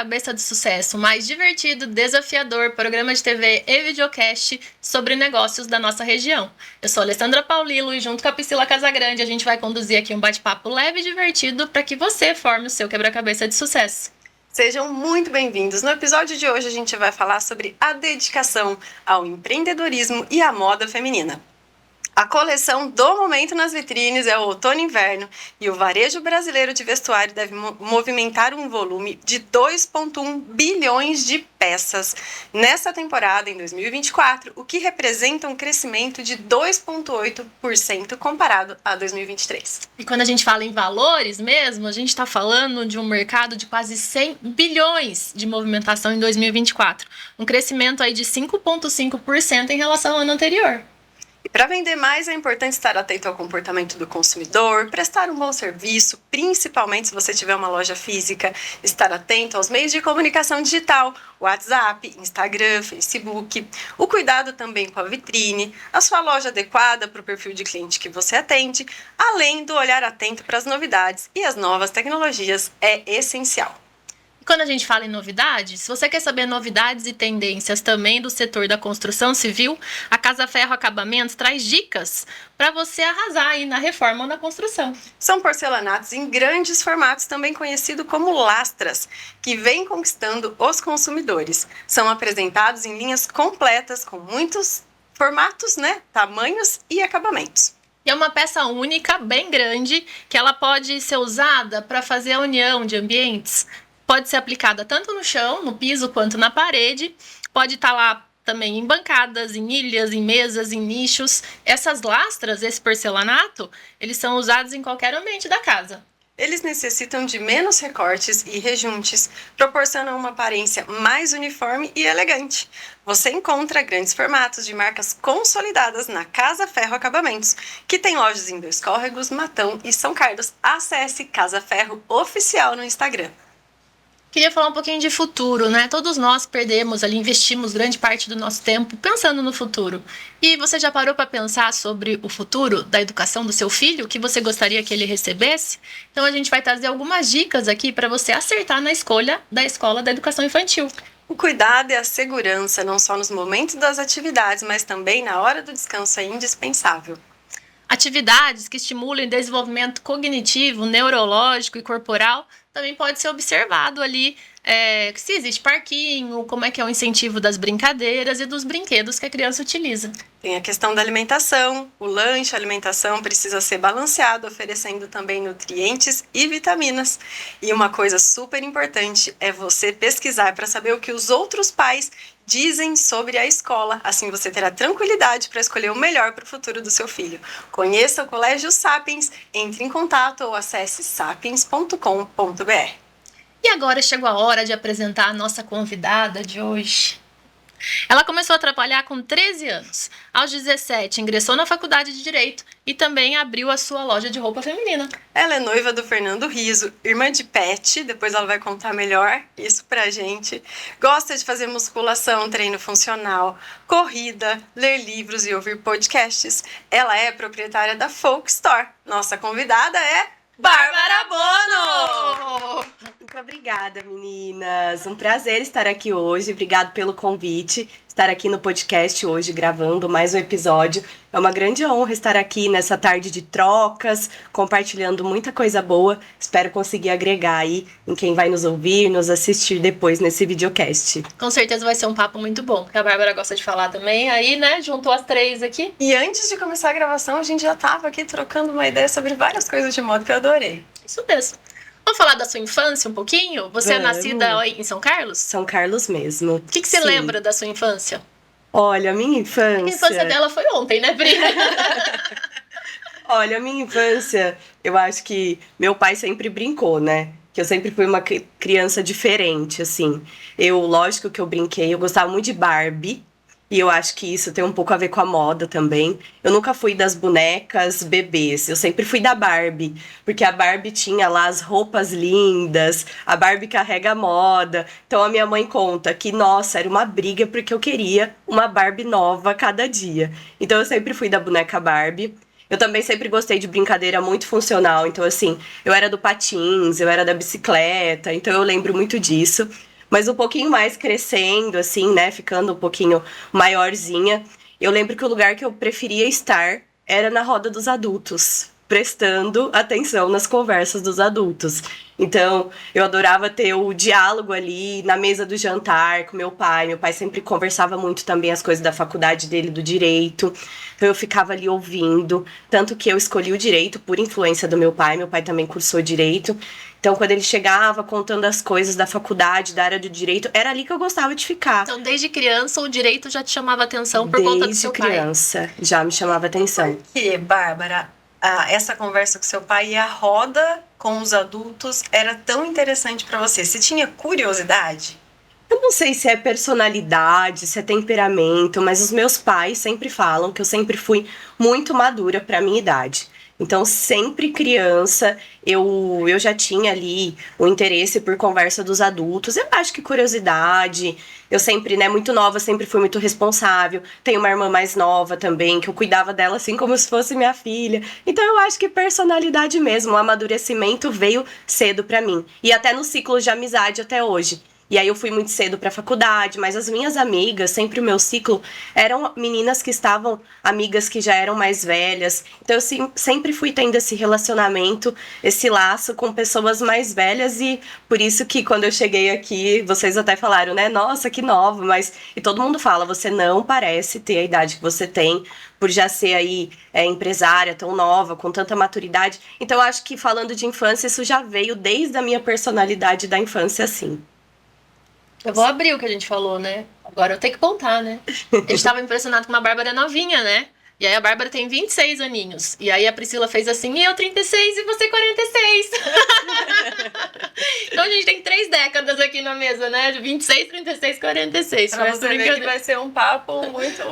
Quebra-Cabeça de Sucesso, o mais divertido, desafiador programa de TV e videocast sobre negócios da nossa região. Eu sou a Alessandra Paulilo e junto com a Priscila Casagrande a gente vai conduzir aqui um bate-papo leve e divertido para que você forme o seu quebra-cabeça de sucesso. Sejam muito bem-vindos. No episódio de hoje a gente vai falar sobre a dedicação ao empreendedorismo e à moda feminina. A coleção do momento nas vitrines é o outono e inverno e o varejo brasileiro de vestuário deve movimentar um volume de 2,1 bilhões de peças nessa temporada em 2024, o que representa um crescimento de 2,8% comparado a 2023. E quando a gente fala em valores mesmo, a gente está falando de um mercado de quase 100 bilhões de movimentação em 2024, um crescimento aí de 5,5% em relação ao ano anterior. E para vender mais é importante estar atento ao comportamento do consumidor, prestar um bom serviço, principalmente se você tiver uma loja física, estar atento aos meios de comunicação digital, WhatsApp, Instagram, Facebook, o cuidado também com a vitrine, a sua loja adequada para o perfil de cliente que você atende, além do olhar atento para as novidades e as novas tecnologias é essencial. Quando a gente fala em novidades, se você quer saber novidades e tendências também do setor da construção civil, a Casa Ferro Acabamentos traz dicas para você arrasar aí na reforma ou na construção. São porcelanatos em grandes formatos, também conhecido como lastras, que vêm conquistando os consumidores. São apresentados em linhas completas com muitos formatos, tamanhos e acabamentos. E é uma peça única, bem grande, que ela pode ser usada para fazer a união de ambientes. Pode ser aplicada tanto no chão, no piso, quanto na parede. Pode estar lá também em bancadas, em ilhas, em mesas, em nichos. Essas lastras, esse porcelanato, eles são usados em qualquer ambiente da casa. Eles necessitam de menos recortes e rejuntes, proporcionam uma aparência mais uniforme e elegante. Você encontra grandes formatos de marcas consolidadas na Casa Ferro Acabamentos, que tem lojas em Dois Córregos, Matão e São Carlos. Acesse Casa Ferro Oficial no Instagram. Queria falar um pouquinho de futuro, né? Todos nós investimos grande parte do nosso tempo pensando no futuro. E você já parou para pensar sobre o futuro da educação do seu filho? O que você gostaria que ele recebesse? Então a gente vai trazer algumas dicas aqui para você acertar na escolha da escola da educação infantil. O cuidado e a segurança, não só nos momentos das atividades, mas também na hora do descanso, é indispensável. Atividades que estimulem desenvolvimento cognitivo, neurológico e corporal também pode ser observado ali se existe parquinho, como é que é o incentivo das brincadeiras e dos brinquedos que a criança utiliza. Tem a questão da alimentação, o lanche, a alimentação precisa ser balanceado, oferecendo também nutrientes e vitaminas. E uma coisa super importante é você pesquisar para saber o que os outros pais dizem sobre a escola. Assim você terá tranquilidade para escolher o melhor para o futuro do seu filho. Conheça o Colégio Sapiens, entre em contato ou acesse sapiens.com.br. E agora chegou a hora de apresentar a nossa convidada de hoje. Ela começou a trabalhar com 13 anos. Aos 17, ingressou na faculdade de Direito e também abriu a sua loja de roupa feminina. Ela é noiva do Fernando Riso, irmã de Pet, depois ela vai contar melhor isso pra gente. Gosta de fazer musculação, treino funcional, corrida, ler livros e ouvir podcasts. Ela é proprietária da Folk Store. Nossa convidada é Bárbara Bono! Muito obrigada, meninas. Um prazer estar aqui hoje. Obrigado pelo convite. Estar aqui no podcast hoje, gravando mais um episódio. É uma grande honra estar aqui nessa tarde de trocas, compartilhando muita coisa boa. Espero conseguir agregar aí em quem vai nos ouvir, nos assistir depois nesse videocast. Com certeza vai ser um papo muito bom, porque a Bárbara gosta de falar também. Aí, juntou as três aqui. E antes de começar a gravação, a gente já estava aqui trocando uma ideia sobre várias coisas de moda que eu adorei. Isso mesmo. Vamos falar da sua infância um pouquinho? Você é nascida em São Carlos? São Carlos mesmo. O que você lembra da sua infância? Olha, minha infância... A infância dela foi ontem, né, Pri? Olha, minha infância, eu acho que meu pai sempre brincou, né? Que eu sempre fui uma criança diferente, assim. Lógico que eu brinquei, eu gostava muito de Barbie. E eu acho que isso tem um pouco a ver com a moda também. Eu nunca fui das bonecas bebês, eu sempre fui da Barbie. Porque a Barbie tinha lá as roupas lindas, a Barbie carrega a moda. Então a minha mãe conta que, nossa, era uma briga porque eu queria uma Barbie nova a cada dia. Então eu sempre fui da boneca Barbie. Eu também sempre gostei de brincadeira muito funcional. Então, assim, eu era do patins, eu era da bicicleta. Então eu lembro muito disso. Mas um pouquinho mais crescendo, assim, né? Ficando um pouquinho maiorzinha. Eu lembro que o lugar que eu preferia estar era na roda dos adultos, prestando atenção nas conversas dos adultos. Então, eu adorava ter o diálogo ali na mesa do jantar com meu pai. Meu pai sempre conversava muito também as coisas da faculdade dele, do direito. Então, eu ficava ali ouvindo. Tanto que eu escolhi o direito por influência do meu pai. Meu pai também cursou direito. Então, quando ele chegava contando as coisas da faculdade, da área do direito, era ali que eu gostava de ficar. Então, desde criança, o direito já te chamava atenção por conta do seu pai. Desde criança, já me chamava atenção. Por que, Bárbara, essa conversa com seu pai e a roda com os adultos era tão interessante para você? Você tinha curiosidade? Eu não sei se é personalidade, se é temperamento, mas os meus pais sempre falam que eu sempre fui muito madura para minha idade. Então, sempre criança, eu já tinha ali o interesse por conversa dos adultos. Eu acho que curiosidade. Eu sempre, né, muito nova, sempre fui muito responsável. Tenho uma irmã mais nova também, que eu cuidava dela assim como se fosse minha filha. Então, eu acho que personalidade mesmo, o amadurecimento veio cedo pra mim. E até no ciclo de amizade até hoje. E aí eu fui muito cedo pra faculdade, mas as minhas amigas, sempre o meu ciclo, eram meninas que estavam, amigas que já eram mais velhas. Então eu sempre fui tendo esse relacionamento, esse laço com pessoas mais velhas e por isso que quando eu cheguei aqui, vocês até falaram, né? Nossa, que nova, mas... E todo mundo fala, você não parece ter a idade que você tem, por já ser aí empresária tão nova, com tanta maturidade. Então eu acho que falando de infância, isso já veio desde a minha personalidade da infância, assim. Eu vou abrir o que a gente falou, né? Agora eu tenho que contar, né? A gente tava impressionado com uma Bárbara novinha, né? E aí a Bárbara tem 26 aninhos. E aí a Priscila fez assim, e eu 36 e você 46. Então a gente tem 3 décadas aqui na mesa, né? De 26, 36, 46. Pra você ver que vai ser um papo muito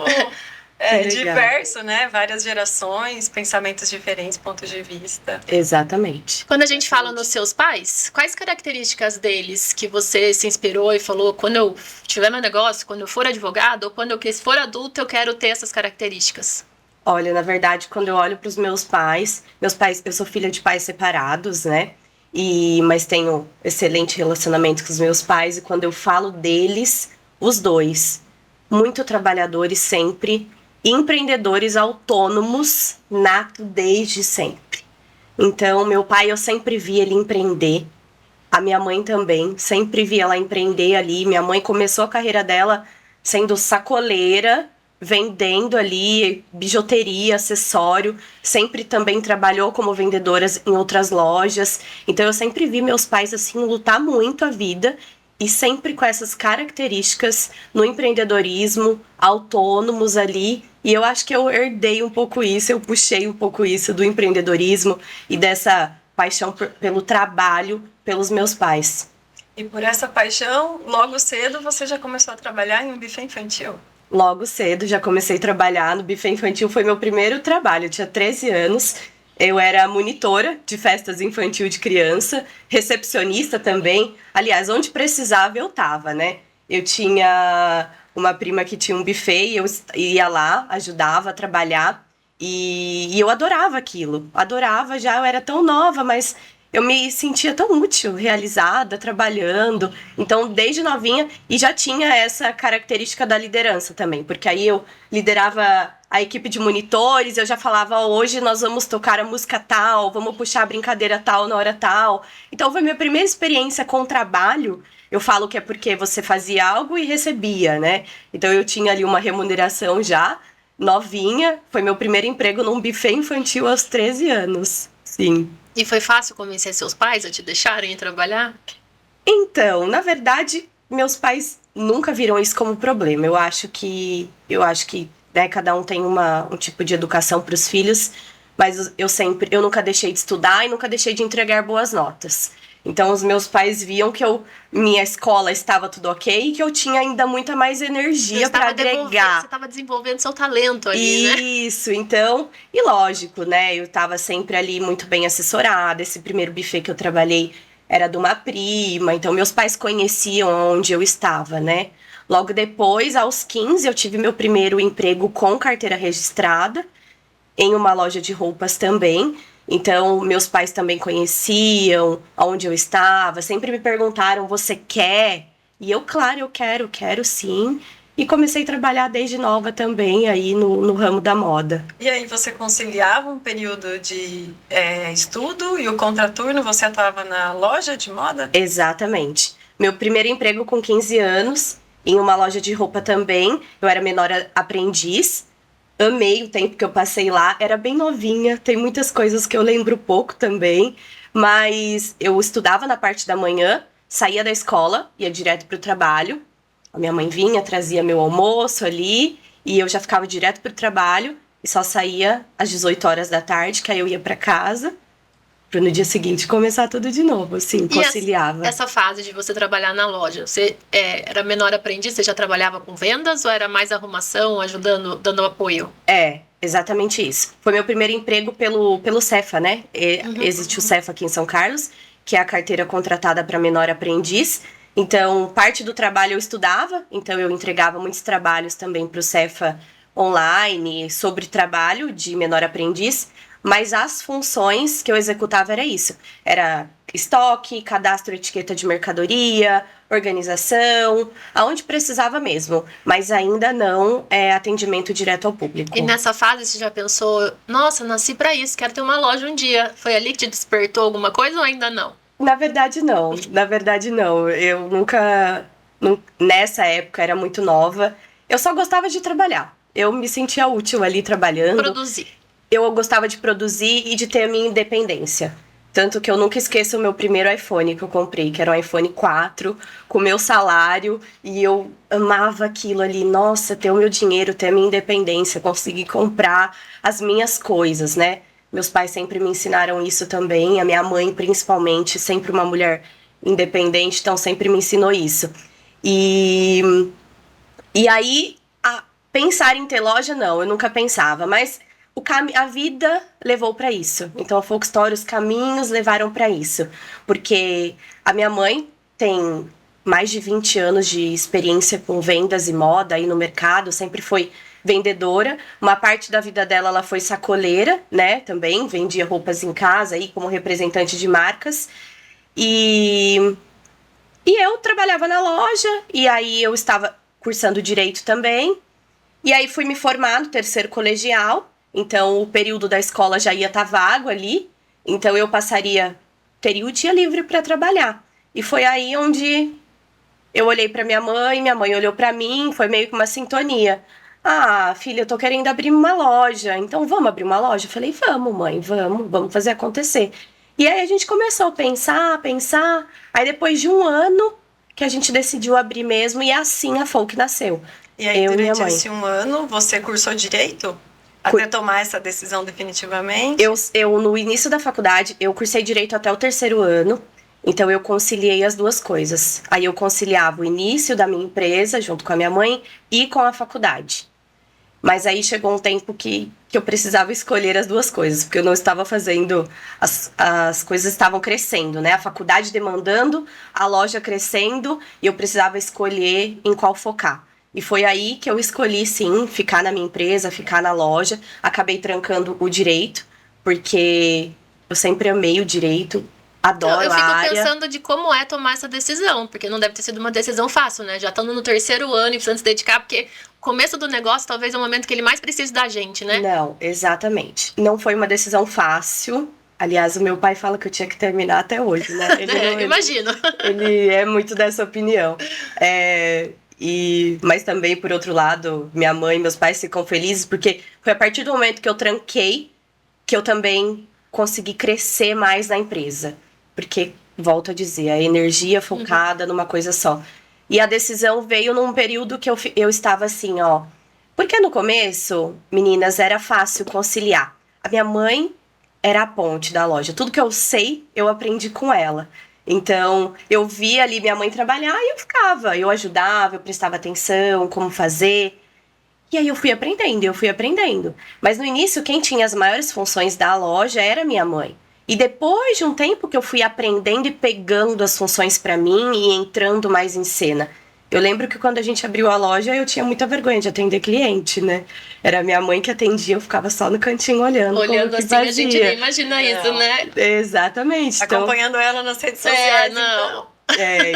diverso, né? Várias gerações, pensamentos diferentes, pontos de vista. Exatamente. Quando a gente fala nos seus pais, quais características deles que você se inspirou e falou, quando eu tiver meu negócio, quando eu for advogado, ou quando eu for adulto, eu quero ter essas características? Olha, na verdade, quando eu olho para os meus pais, eu sou filha de pais separados, né? Mas tenho excelente relacionamento com os meus pais, e quando eu falo deles, os dois, muito trabalhadores sempre, empreendedores autônomos, nato desde sempre. Então, meu pai, eu sempre vi ele empreender. A minha mãe também, sempre vi ela empreender ali. Minha mãe começou a carreira dela sendo sacoleira, vendendo ali bijuteria, acessório. Sempre também trabalhou como vendedora em outras lojas. Então, eu sempre vi meus pais, assim, lutar muito a vida. E sempre com essas características no empreendedorismo, autônomos ali. E eu acho que eu herdei um pouco isso, eu puxei um pouco isso do empreendedorismo e dessa paixão pelo trabalho pelos meus pais. E por essa paixão, logo cedo você já começou a trabalhar em um buffet infantil? Logo cedo já comecei a trabalhar no buffet infantil, foi meu primeiro trabalho, eu tinha 13 anos. Eu era monitora de festas infantil de criança, recepcionista também. Aliás, onde precisava eu tava, né? Eu tinha uma prima que tinha um buffet e eu ia lá, ajudava a trabalhar. E eu adorava aquilo. Adorava já, eu era tão nova, mas eu me sentia tão útil, realizada, trabalhando. Então, desde novinha, e já tinha essa característica da liderança também. Porque aí eu liderava a equipe de monitores, eu já falava, hoje nós vamos tocar a música tal, vamos puxar a brincadeira tal na hora tal. Então foi minha primeira experiência com trabalho. Eu falo que é porque você fazia algo e recebia, né? Então eu tinha ali uma remuneração já, novinha. Foi meu primeiro emprego num buffet infantil aos 13 anos, sim. E foi fácil convencer seus pais a te deixarem trabalhar? Então, na verdade, meus pais nunca viram isso como problema. Eu acho que né, cada um tem um tipo de educação para os filhos, mas eu nunca deixei de estudar e nunca deixei de entregar boas notas. Então os meus pais viam que minha escola estava tudo ok e que eu tinha ainda muita mais energia para agregar. Você estava desenvolvendo seu talento ali, né? Isso, então, e lógico, né, eu estava sempre ali muito bem assessorada. Esse primeiro buffet que eu trabalhei era de uma prima, então meus pais conheciam onde eu estava, né? Logo depois, aos 15, eu tive meu primeiro emprego com carteira registrada, em uma loja de roupas também. Então, meus pais também conheciam onde eu estava, sempre me perguntaram, você quer? E eu, claro, eu quero sim. E comecei a trabalhar desde nova também aí no ramo da moda. E aí você conciliava um período de estudo e o contraturno, você atuava na loja de moda? Exatamente. Meu primeiro emprego com 15 anos, em uma loja de roupa também. Eu era menor aprendiz. Amei o tempo que eu passei lá. Era bem novinha, tem muitas coisas que eu lembro pouco também. Mas eu estudava na parte da manhã, saía da escola, ia direto para o trabalho. A minha mãe vinha, trazia meu almoço ali, e eu já ficava direto pro trabalho e só saía às 18 horas da tarde, que aí eu ia para casa, para no dia seguinte começar tudo de novo, assim, conciliava. E essa fase de você trabalhar na loja, você era menor aprendiz, você já trabalhava com vendas ou era mais arrumação, ajudando, dando apoio? Exatamente isso. Foi meu primeiro emprego pelo Cefa, né? Existe o Cefa aqui em São Carlos, que é a carteira contratada para menor aprendiz. Então, parte do trabalho eu estudava, então eu entregava muitos trabalhos também para o Cefa online sobre trabalho de menor aprendiz, mas as funções que eu executava era isso. Era estoque, cadastro, etiqueta de mercadoria, organização, aonde precisava mesmo, mas ainda não atendimento direto ao público. E nessa fase você já pensou, nossa, nasci para isso, quero ter uma loja um dia. Foi ali que te despertou alguma coisa ou ainda não? Na verdade, não. Eu nunca... Nessa época, era muito nova. Eu só gostava de trabalhar. Eu me sentia útil ali trabalhando. Produzir. Eu gostava de produzir e de ter a minha independência. Tanto que eu nunca esqueço o meu primeiro iPhone que eu comprei, que era um iPhone 4, com o meu salário. E eu amava aquilo ali. Nossa, ter o meu dinheiro, ter a minha independência, conseguir comprar as minhas coisas, né? Meus pais sempre me ensinaram isso também, a minha mãe principalmente, sempre uma mulher independente, então sempre me ensinou isso. E aí, pensar em ter loja, não, eu nunca pensava, mas a vida levou para isso. Então a Folk Story, os caminhos levaram para isso. Porque a minha mãe tem mais de 20 anos de experiência com vendas e moda aí no mercado, sempre foi vendedora. Uma parte da vida dela ela foi sacoleira, né? Também vendia roupas em casa aí como representante de marcas. E eu trabalhava na loja e aí eu estava cursando direito também. E aí fui me formar no terceiro colegial. Então o período da escola já ia estar vago ali. Então eu teria o dia livre para trabalhar. E foi aí onde eu olhei para minha mãe olhou para mim, foi meio que uma sintonia. Ah, filha, eu tô querendo abrir uma loja, então vamos abrir uma loja? Eu falei, vamos, mãe, vamos fazer acontecer. E aí a gente começou a pensar, aí depois de um ano que a gente decidiu abrir mesmo, e assim a Folk nasceu. E aí, durante esse um ano, você cursou Direito? Até tomar essa decisão definitivamente? Eu, no início da faculdade, eu cursei Direito até o terceiro ano, então eu conciliei as duas coisas. Aí eu conciliava o início da minha empresa, junto com a minha mãe, e com a faculdade. Mas aí chegou um tempo que eu precisava escolher as duas coisas, porque eu não estava fazendo... As coisas estavam crescendo, né? A faculdade demandando, a loja crescendo, e eu precisava escolher em qual focar. E foi aí que eu escolhi, sim, ficar na minha empresa, ficar na loja. Acabei trancando o direito, porque eu sempre amei o direito. Adoro a área. Eu fico pensando de como é tomar essa decisão, porque não deve ter sido uma decisão fácil, né? Já estando no terceiro ano e precisando se dedicar, porque o começo do negócio talvez é o momento que ele mais precisa da gente, né? Não, exatamente. Não foi uma decisão fácil. Aliás, o meu pai fala que eu tinha que terminar até hoje, né? Imagino. Ele é muito dessa opinião. Mas também, por outro lado, minha mãe e meus pais ficam felizes, porque foi a partir do momento que eu tranquei que eu também consegui crescer mais na empresa. Porque, volto a dizer, a energia focada numa coisa só. E a decisão veio num período que eu estava assim, ó. Porque no começo, meninas, era fácil conciliar. A minha mãe era a ponte da loja. Tudo que eu sei, eu aprendi com ela. Então, eu via ali minha mãe trabalhar e eu ficava. Eu ajudava, eu prestava atenção, como fazer. E aí eu fui aprendendo. Mas no início, quem tinha as maiores funções da loja era minha mãe. E depois de um tempo que eu fui aprendendo e pegando as funções pra mim e entrando mais em cena. Eu lembro que quando a gente abriu a loja, eu tinha muita vergonha de atender cliente, né? Era minha mãe que atendia, eu ficava só no cantinho olhando como assim, fazia. A gente nem imagina isso, né? Exatamente. Acompanhando ela nas redes sociais, então.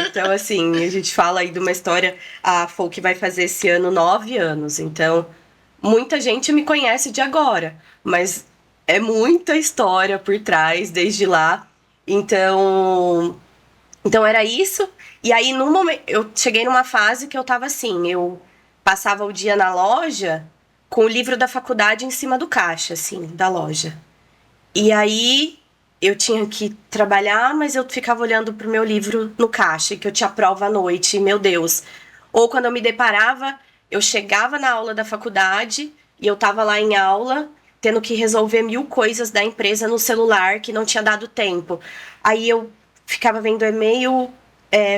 Então assim, a gente fala aí de uma história, a Folk vai fazer esse ano 9 anos, então muita gente me conhece de agora, mas é muita história por trás desde lá, então era isso, e aí num momento, eu cheguei numa fase que eu tava assim, eu passava o dia na loja com o livro da faculdade em cima do caixa, assim, da loja. E aí eu tinha que trabalhar, mas eu ficava olhando pro meu livro no caixa, que eu tinha prova à noite, meu Deus. Ou quando eu me deparava, eu chegava na aula da faculdade e eu tava lá em aula, tendo que resolver 1000 coisas da empresa no celular que não tinha dado tempo. Aí eu ficava vendo e-mail,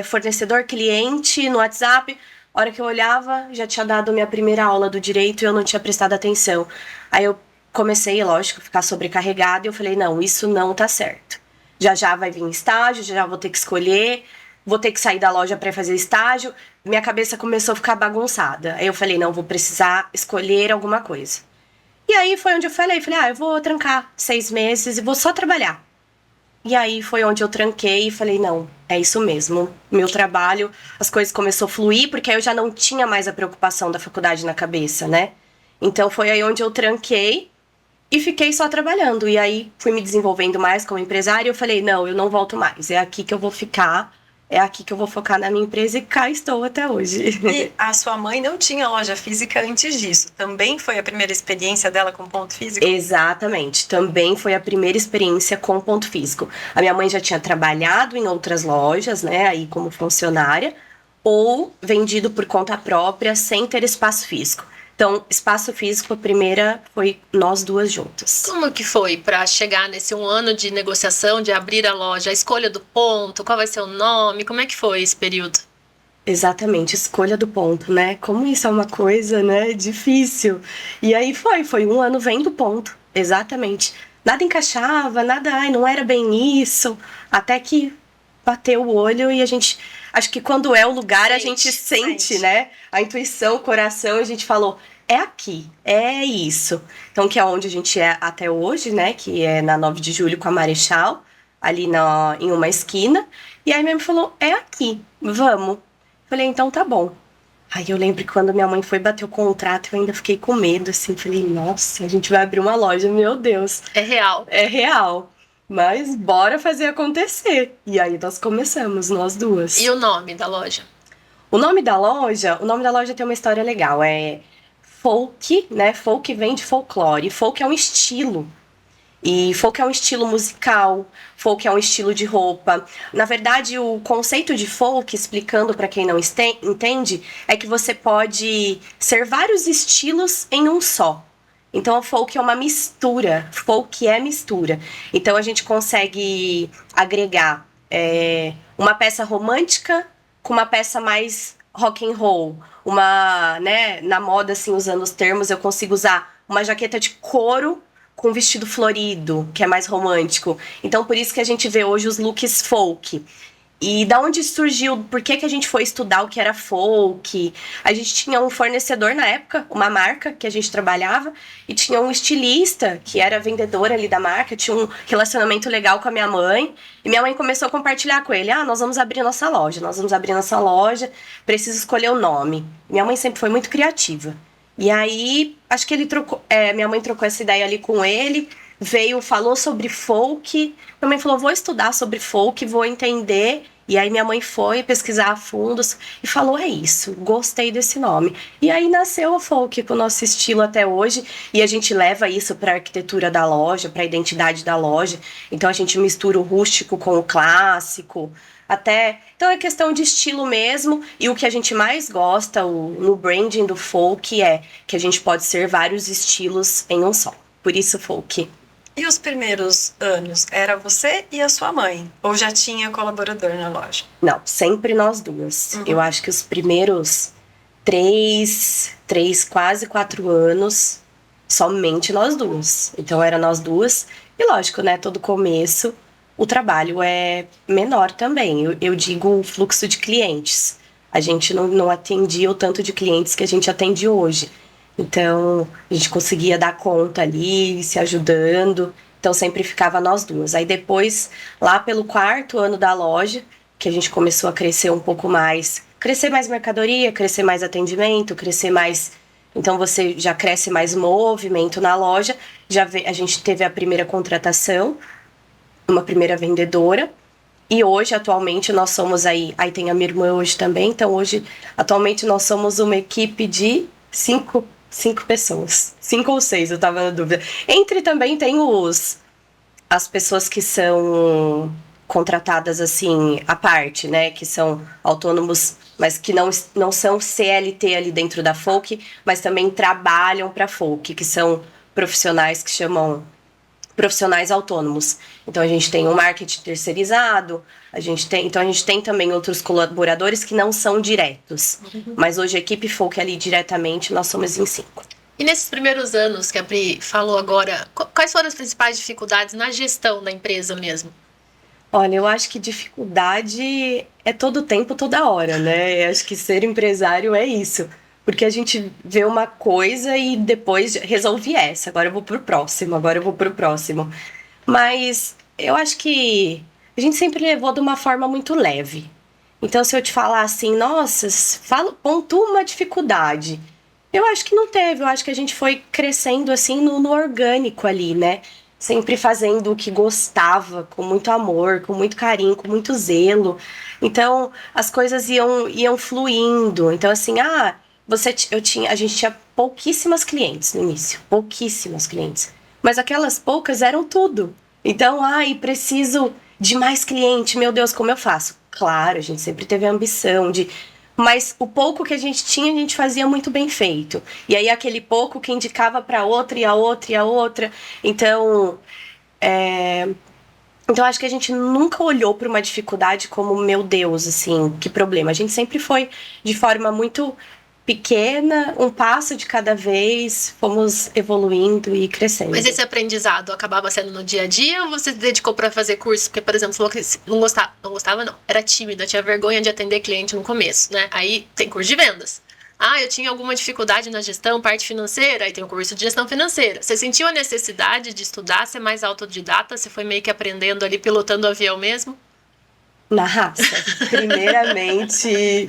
fornecedor, cliente, no WhatsApp. A hora que eu olhava, já tinha dado minha primeira aula do direito e eu não tinha prestado atenção. Aí eu comecei, lógico, a ficar sobrecarregada e eu falei, não, isso não tá certo. Já já vai vir estágio, já vou ter que escolher, vou ter que sair da loja para fazer estágio. Minha cabeça começou a ficar bagunçada. Aí eu falei, não, vou precisar escolher alguma coisa. E aí foi onde eu falei, eu vou trancar 6 meses e vou só trabalhar. E aí foi onde eu tranquei e falei, não, é isso mesmo. Meu trabalho, as coisas começaram a fluir, porque aí eu já não tinha mais a preocupação da faculdade na cabeça, né? Então foi aí onde eu tranquei e fiquei só trabalhando. E aí fui me desenvolvendo mais como empresária e eu falei, não, eu não volto mais. É aqui que eu vou ficar, é aqui que eu vou focar na minha empresa e cá estou até hoje. E a sua mãe não tinha loja física antes disso. Também foi a primeira experiência dela com ponto físico? Exatamente. Também foi a primeira experiência com ponto físico. A minha mãe já tinha trabalhado em outras lojas, né, aí como funcionária, ou vendido por conta própria sem ter espaço físico. Então, espaço físico, a primeira foi nós duas juntas. Como que foi para chegar nesse 1 ano de negociação, de abrir a loja, a escolha do ponto, qual vai ser o nome, como é que foi esse período? Exatamente, escolha do ponto, né? Como isso é uma coisa, né, difícil. E aí foi 1 ano vendo ponto, exatamente. Nada encaixava, nada, não era bem isso, até que bateu o olho e a gente, acho que quando é o lugar a gente sente, né? A intuição, o coração, a gente falou, é aqui, é isso. Então, que é onde a gente é até hoje, né? Que é na 9 de julho com a Marechal, ali em uma esquina. E aí minha mãe falou, é aqui, vamos. Falei, então tá bom. Aí eu lembro que quando minha mãe foi bater o contrato, eu ainda fiquei com medo, assim. Falei, nossa, a gente vai abrir uma loja, meu Deus. É real. É real. Mas bora fazer acontecer. E aí nós começamos, nós duas. E o nome da loja? O nome da loja tem uma história legal. É folk, né? Folk vem de folclore. Folk é um estilo. E folk é um estilo musical, folk é um estilo de roupa. Na verdade, o conceito de folk, explicando para quem não entende, é que você pode ser vários estilos em um só. Então, o folk é uma mistura. Folk é mistura. Então, a gente consegue agregar uma peça romântica com uma peça mais rock and roll. Né, na moda, assim, usando os termos, eu consigo usar uma jaqueta de couro com vestido florido, que é mais romântico. Então, por isso que a gente vê hoje os looks folk. E da onde surgiu, por que a gente foi estudar o que era folk? A gente tinha um fornecedor na época, uma marca que a gente trabalhava, e tinha um estilista que era vendedor ali da marca, tinha um relacionamento legal com a minha mãe, e minha mãe começou a compartilhar com ele, nós vamos abrir nossa loja, preciso escolher o nome. Minha mãe sempre foi muito criativa. E aí, acho que ele minha mãe trocou essa ideia ali com ele, falou sobre folk. Minha mãe falou, vou estudar sobre folk, vou entender. E aí minha mãe foi pesquisar a fundo e falou, é isso, gostei desse nome. E aí nasceu a folk com o nosso estilo até hoje. E a gente leva isso para a arquitetura da loja, para a identidade da loja. Então a gente mistura o rústico com o clássico. Então é questão de estilo mesmo, e o que a gente mais gosta no branding do folk é que a gente pode ser vários estilos em um só, por isso folk. E os primeiros anos, era você e a sua mãe? Ou já tinha colaborador na loja? Não, sempre nós duas. Eu acho que os primeiros 3, quase 4 anos, somente nós duas. Então era nós duas, e lógico, né, todo começo o trabalho é menor também. Eu digo o fluxo de clientes. A gente não atendia o tanto de clientes que a gente atende hoje. Então, a gente conseguia dar conta ali, se ajudando. Então, sempre ficava nós duas. Aí depois, lá pelo 4º ano da loja, que a gente começou a crescer um pouco mais. Crescer mais mercadoria, crescer mais atendimento, crescer mais... Então, você já cresce mais movimento na loja. A gente teve a primeira contratação, uma primeira vendedora. E hoje, atualmente, nós somos aí tem a minha irmã hoje também. Então, hoje, atualmente, nós somos uma equipe de 5 pessoas. 5 ou 6, eu tava na dúvida. Entre também tem as pessoas que são contratadas assim, à parte, né? Que são autônomos, mas que não são CLT ali dentro da Folk, mas também trabalham para a Folk, que são profissionais que chamam profissionais autônomos. Então, a gente tem um marketing terceirizado, a gente tem também outros colaboradores que não são diretos. Mas hoje, a equipe Folk ali diretamente, nós somos em 5. E nesses primeiros anos que a Pri falou agora, quais foram as principais dificuldades na gestão da empresa mesmo? Olha, eu acho que dificuldade é todo tempo, toda hora, né? Eu acho que ser empresário é isso. Porque a gente vê uma coisa e depois resolve essa. Agora eu vou pro próximo. Mas eu acho que a gente sempre levou de uma forma muito leve. Então, se eu te falar assim, nossa, pontua uma dificuldade. Eu acho que não teve. Eu acho que a gente foi crescendo assim no orgânico ali, né? Sempre fazendo o que gostava, com muito amor, com muito carinho, com muito zelo. Então, as coisas iam fluindo. Então, assim, a gente tinha pouquíssimas clientes no início. Pouquíssimas clientes. Mas aquelas poucas eram tudo. Então, preciso de mais cliente. Meu Deus, como eu faço? Claro, a gente sempre teve a ambição de... Mas o pouco que a gente tinha, a gente fazia muito bem feito. E aí, aquele pouco que indicava para outra, e a outra, e a outra. Então, acho que a gente nunca olhou para uma dificuldade como, meu Deus, assim, que problema. A gente sempre foi de forma muito pequena, um passo de cada vez, fomos evoluindo e crescendo. Mas esse aprendizado acabava sendo no dia a dia ou você se dedicou para fazer curso? Porque, por exemplo, você falou que não gostava, não. Era tímida, tinha vergonha de atender cliente no começo, né? Aí tem curso de vendas. Eu tinha alguma dificuldade na gestão, parte financeira, aí tem o curso de gestão financeira. Você sentiu a necessidade de estudar, ser mais autodidata? Você foi meio que aprendendo ali, pilotando o avião mesmo? Na raça. Primeiramente,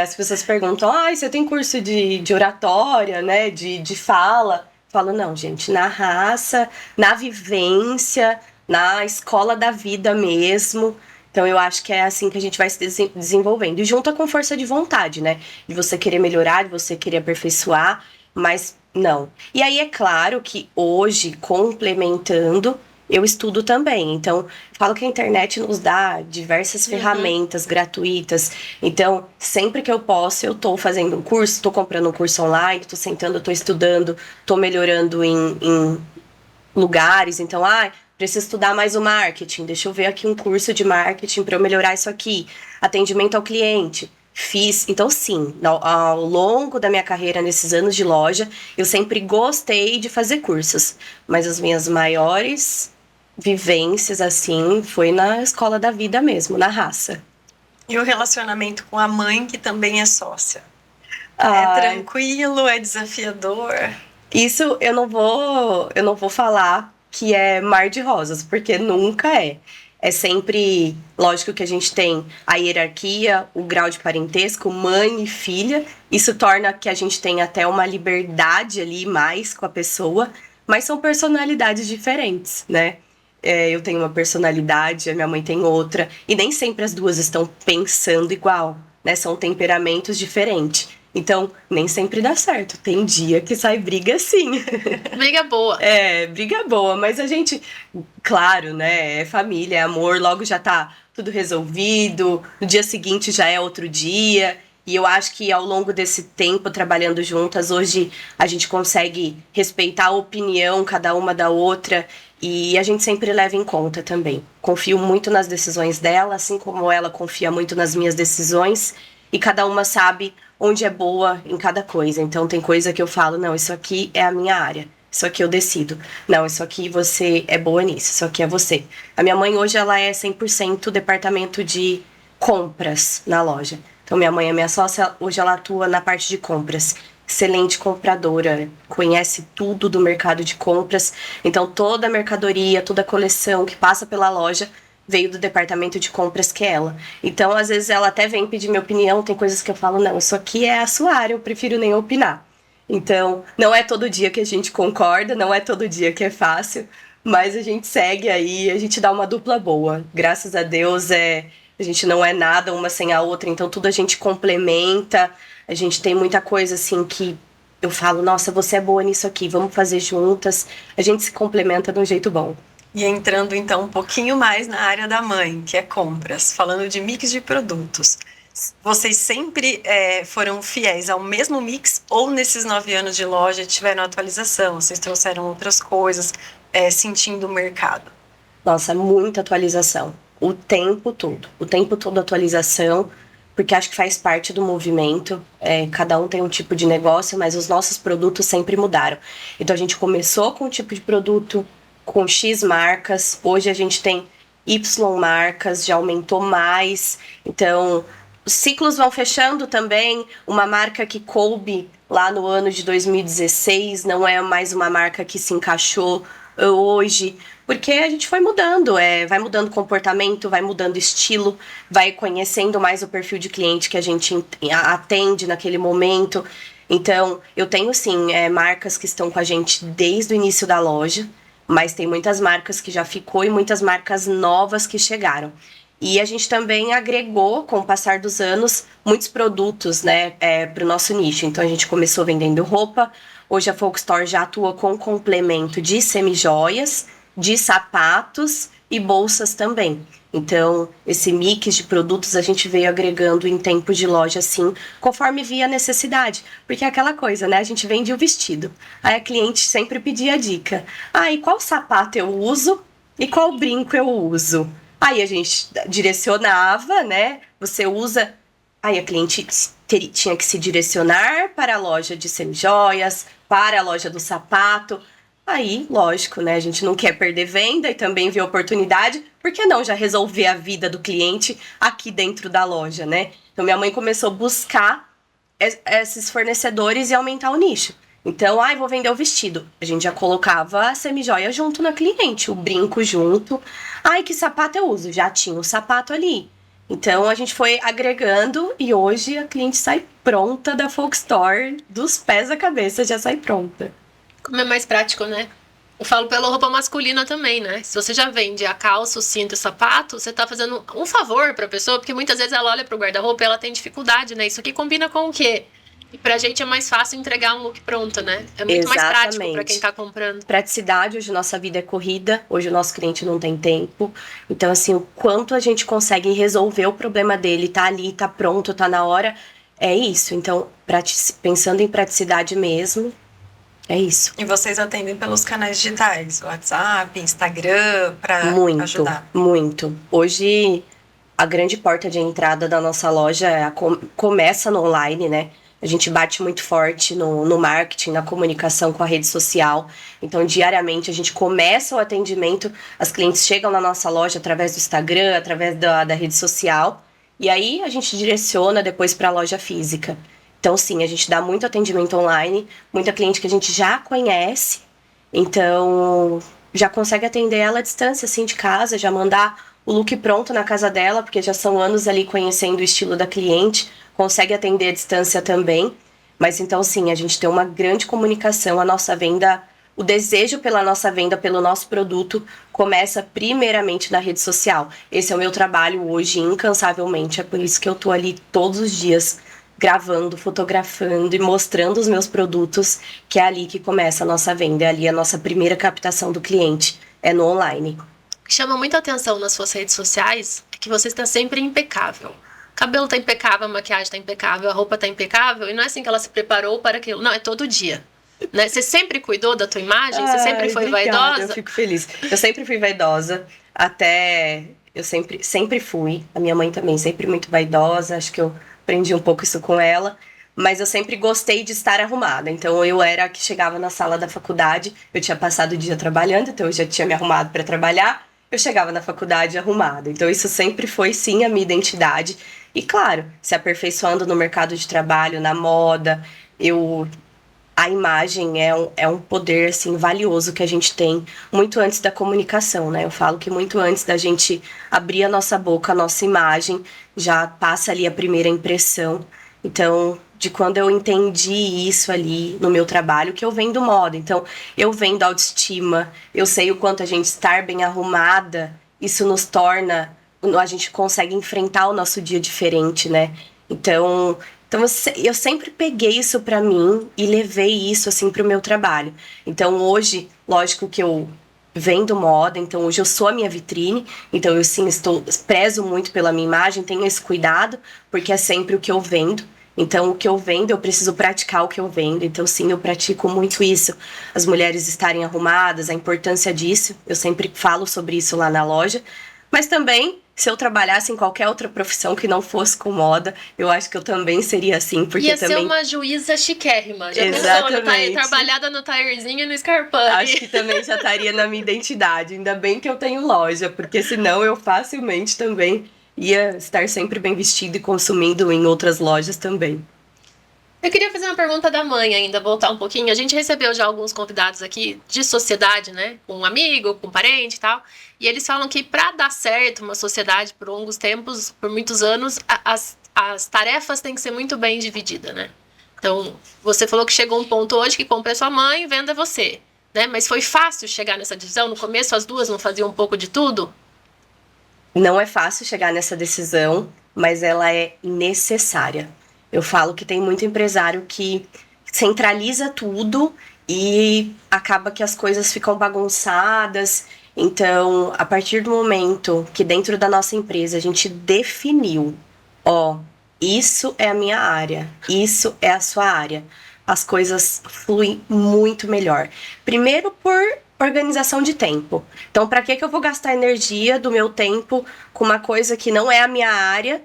as pessoas perguntam, você tem curso de oratória, né, de fala? Eu falo, não, gente, na raça, na vivência, na escola da vida mesmo. Então, eu acho que é assim que a gente vai se desenvolvendo. E junto com força de vontade, né? De você querer melhorar, de você querer aperfeiçoar, mas não. E aí, é claro que hoje, complementando, eu estudo também. Então, falo que a internet nos dá diversas ferramentas gratuitas. Então, sempre que eu posso, eu tô fazendo um curso, tô comprando um curso online, tô sentando, tô estudando, tô melhorando em lugares. Então, preciso estudar mais o marketing. Deixa eu ver aqui um curso de marketing para eu melhorar isso aqui. Atendimento ao cliente. Fiz. Então, sim, ao longo da minha carreira, nesses anos de loja, eu sempre gostei de fazer cursos. Mas as minhas maiores vivências, assim, foi na escola da vida mesmo, na raça. E o relacionamento com a mãe, que também é sócia? É tranquilo? É desafiador? Isso eu não vou falar que é mar de rosas, porque nunca é. É sempre, lógico que a gente tem a hierarquia, o grau de parentesco, mãe e filha. Isso torna que a gente tenha até uma liberdade ali mais com a pessoa, mas são personalidades diferentes, né? Eu tenho uma personalidade, a minha mãe tem outra, e nem sempre as duas estão pensando igual, né? São temperamentos diferentes. Então, nem sempre dá certo. Tem dia que sai briga sim. Briga boa. Briga boa, mas a gente, claro, né? É família, é amor, logo já tá tudo resolvido, no dia seguinte já é outro dia. E eu acho que ao longo desse tempo trabalhando juntas, hoje a gente consegue respeitar a opinião cada uma da outra e a gente sempre leva em conta também. Confio muito nas decisões dela, assim como ela confia muito nas minhas decisões e cada uma sabe onde é boa em cada coisa. Então tem coisa que eu falo, não, isso aqui é a minha área, isso aqui eu decido. Não, isso aqui você é boa nisso, isso aqui é você. A minha mãe hoje ela é 100% departamento de compras na loja. Então minha mãe é minha sócia, hoje ela atua na parte de compras. Excelente compradora, conhece tudo do mercado de compras. Então toda a mercadoria, toda a coleção que passa pela loja, veio do departamento de compras que é ela. Então, às vezes, ela até vem pedir minha opinião, tem coisas que eu falo, não, isso aqui é a sua área, eu prefiro nem opinar. Então, não é todo dia que a gente concorda, não é todo dia que é fácil, mas a gente segue aí, a gente dá uma dupla boa. Graças a Deus, a gente não é nada uma sem a outra, então tudo a gente complementa, a gente tem muita coisa assim que eu falo, nossa, você é boa nisso aqui, vamos fazer juntas, a gente se complementa de um jeito bom. E entrando então um pouquinho mais na área da mãe, que é compras, falando de mix de produtos. Vocês sempre foram fiéis ao mesmo mix ou nesses 9 anos de loja tiveram atualização? Vocês trouxeram outras coisas, sentindo o mercado? Nossa, muita atualização. O tempo todo atualização, porque acho que faz parte do movimento. Cada um tem um tipo de negócio, mas os nossos produtos sempre mudaram. Então a gente começou com um tipo de produto, com X marcas, hoje a gente tem Y marcas, já aumentou mais. Então, os ciclos vão fechando também. Uma marca que coube lá no ano de 2016 não é mais uma marca que se encaixou hoje, porque a gente foi mudando, vai mudando o comportamento, vai mudando o estilo, vai conhecendo mais o perfil de cliente que a gente atende naquele momento. Então, eu tenho sim marcas que estão com a gente desde o início da loja, mas tem muitas marcas que já ficou e muitas marcas novas que chegaram. E a gente também agregou, com o passar dos anos, muitos produtos, né, para o nosso nicho. Então, a gente começou vendendo roupa. Hoje a Folk Store já atua com complemento de semijoias, de sapatos e bolsas também. Então, esse mix de produtos a gente veio agregando em tempos de loja, assim, conforme via a necessidade. Porque é aquela coisa, né? A gente vende o vestido. Aí a cliente sempre pedia a dica. E qual sapato eu uso e qual brinco eu uso? Aí a gente direcionava, né? Você usa... Aí a cliente tinha que se direcionar para a loja de semijoias, para a loja do sapato. Aí, lógico, né? A gente não quer perder venda e também ver oportunidade. Por que não já resolver a vida do cliente aqui dentro da loja, né? Então, minha mãe começou a buscar esses fornecedores e aumentar o nicho. Então, vou vender o vestido. A gente já colocava a semijoia junto na cliente, o brinco junto. Que sapato eu uso? Já tinha o sapato ali. Então, a gente foi agregando e hoje a cliente sai pronta da Folk Store, dos pés à cabeça já sai pronta. Como é mais prático, né? Eu falo pela roupa masculina também, né? Se você já vende a calça, o cinto e o sapato, você tá fazendo um favor pra pessoa, porque muitas vezes ela olha pro guarda-roupa e ela tem dificuldade, né? Isso aqui combina com o quê? E pra gente é mais fácil entregar um look pronto, né? É muito mais prático pra quem tá comprando. Praticidade, hoje nossa vida é corrida, hoje o nosso cliente não tem tempo. Então, assim, o quanto a gente consegue resolver o problema dele, tá ali, tá pronto, tá na hora, é isso. Então, pensando em praticidade mesmo, é isso. E vocês atendem pelos canais digitais, WhatsApp, Instagram, para ajudar? Muito. Hoje, a grande porta de entrada da nossa loja começa no online, né? A gente bate muito forte no marketing, na comunicação com a rede social. Então, diariamente, a gente começa o atendimento. As clientes chegam na nossa loja através do Instagram, através da rede social. E aí, a gente direciona depois para a loja física. Então, sim, a gente dá muito atendimento online, muita cliente que a gente já conhece, então já consegue atender ela à distância, assim, de casa, já mandar o look pronto na casa dela, porque já são anos ali conhecendo o estilo da cliente, consegue atender à distância também. Mas então, sim, a gente tem uma grande comunicação, a nossa venda, o desejo pela nossa venda, pelo nosso produto, começa primeiramente na rede social. Esse é o meu trabalho hoje, incansavelmente, é por isso que eu tô ali todos os dias, gravando, fotografando e mostrando os meus produtos, que é ali que começa a nossa venda, é ali a nossa primeira captação do cliente, é no online. O que chama muita atenção nas suas redes sociais é que você está sempre impecável. O cabelo tá impecável, a maquiagem tá impecável, a roupa tá impecável, e não é assim que ela se preparou para aquilo, não, é todo dia. Né? Você sempre cuidou da tua imagem? Você sempre foi vaidosa? Eu fico feliz. Eu sempre fui vaidosa, eu sempre fui. A minha mãe também, sempre muito vaidosa, acho que eu aprendi um pouco isso com ela, mas eu sempre gostei de estar arrumada. Então eu era a que chegava na sala da faculdade, eu tinha passado o dia trabalhando, então eu já tinha me arrumado para trabalhar, eu chegava na faculdade arrumada. Então isso sempre foi sim a minha identidade. E claro, se aperfeiçoando no mercado de trabalho, na moda, eu a imagem é um poder, assim, valioso que a gente tem muito antes da comunicação, né? Eu falo que muito antes da gente abrir a nossa boca, a nossa imagem, já passa ali a primeira impressão. Então, de quando eu entendi isso ali no meu trabalho, que eu vendo moda. Então, eu vendo autoestima, eu sei o quanto a gente estar bem arrumada, isso nos torna, a gente consegue enfrentar o nosso dia diferente, né? Então eu sempre peguei isso pra mim e levei isso, assim, pro meu trabalho. Então, hoje, lógico que eu vendo moda, então hoje eu sou a minha vitrine, então eu sim prezo muito pela minha imagem, tenho esse cuidado, porque é sempre o que eu vendo. Então, o que eu vendo, eu preciso praticar o que eu vendo. Então, sim, eu pratico muito isso. As mulheres estarem arrumadas, a importância disso. Eu sempre falo sobre isso lá na loja. Mas também, se eu trabalhasse em qualquer outra profissão que não fosse com moda, eu acho que eu também seria assim, porque Ia também... ser uma juíza chiquérrima. Já Exatamente. pensou, trabalhada no taierzinho e no Scarpani. Acho que também já estaria na minha identidade. Ainda bem que eu tenho loja, porque senão eu facilmente também ia estar sempre bem vestido e consumindo em outras lojas também. Eu queria fazer uma pergunta da mãe ainda, voltar um pouquinho. A gente recebeu já alguns convidados aqui de sociedade, né? Com um amigo, com um parente e tal. E eles falam que para dar certo uma sociedade por longos tempos, por muitos anos, as tarefas têm que ser muito bem divididas, né? Então, você falou que chegou um ponto hoje que compra é sua mãe e venda é você, né? Mas foi fácil chegar nessa divisão? No começo as duas não faziam um pouco de tudo? Não é fácil chegar nessa decisão, mas ela é necessária. Eu falo que tem muito empresário que centraliza tudo e acaba que as coisas ficam bagunçadas. Então, a partir do momento que dentro da nossa empresa a gente definiu, isso é a minha área, isso é a sua área, as coisas fluem muito melhor. Primeiro por organização de tempo. Então, para que eu vou gastar energia do meu tempo com uma coisa que não é a minha área,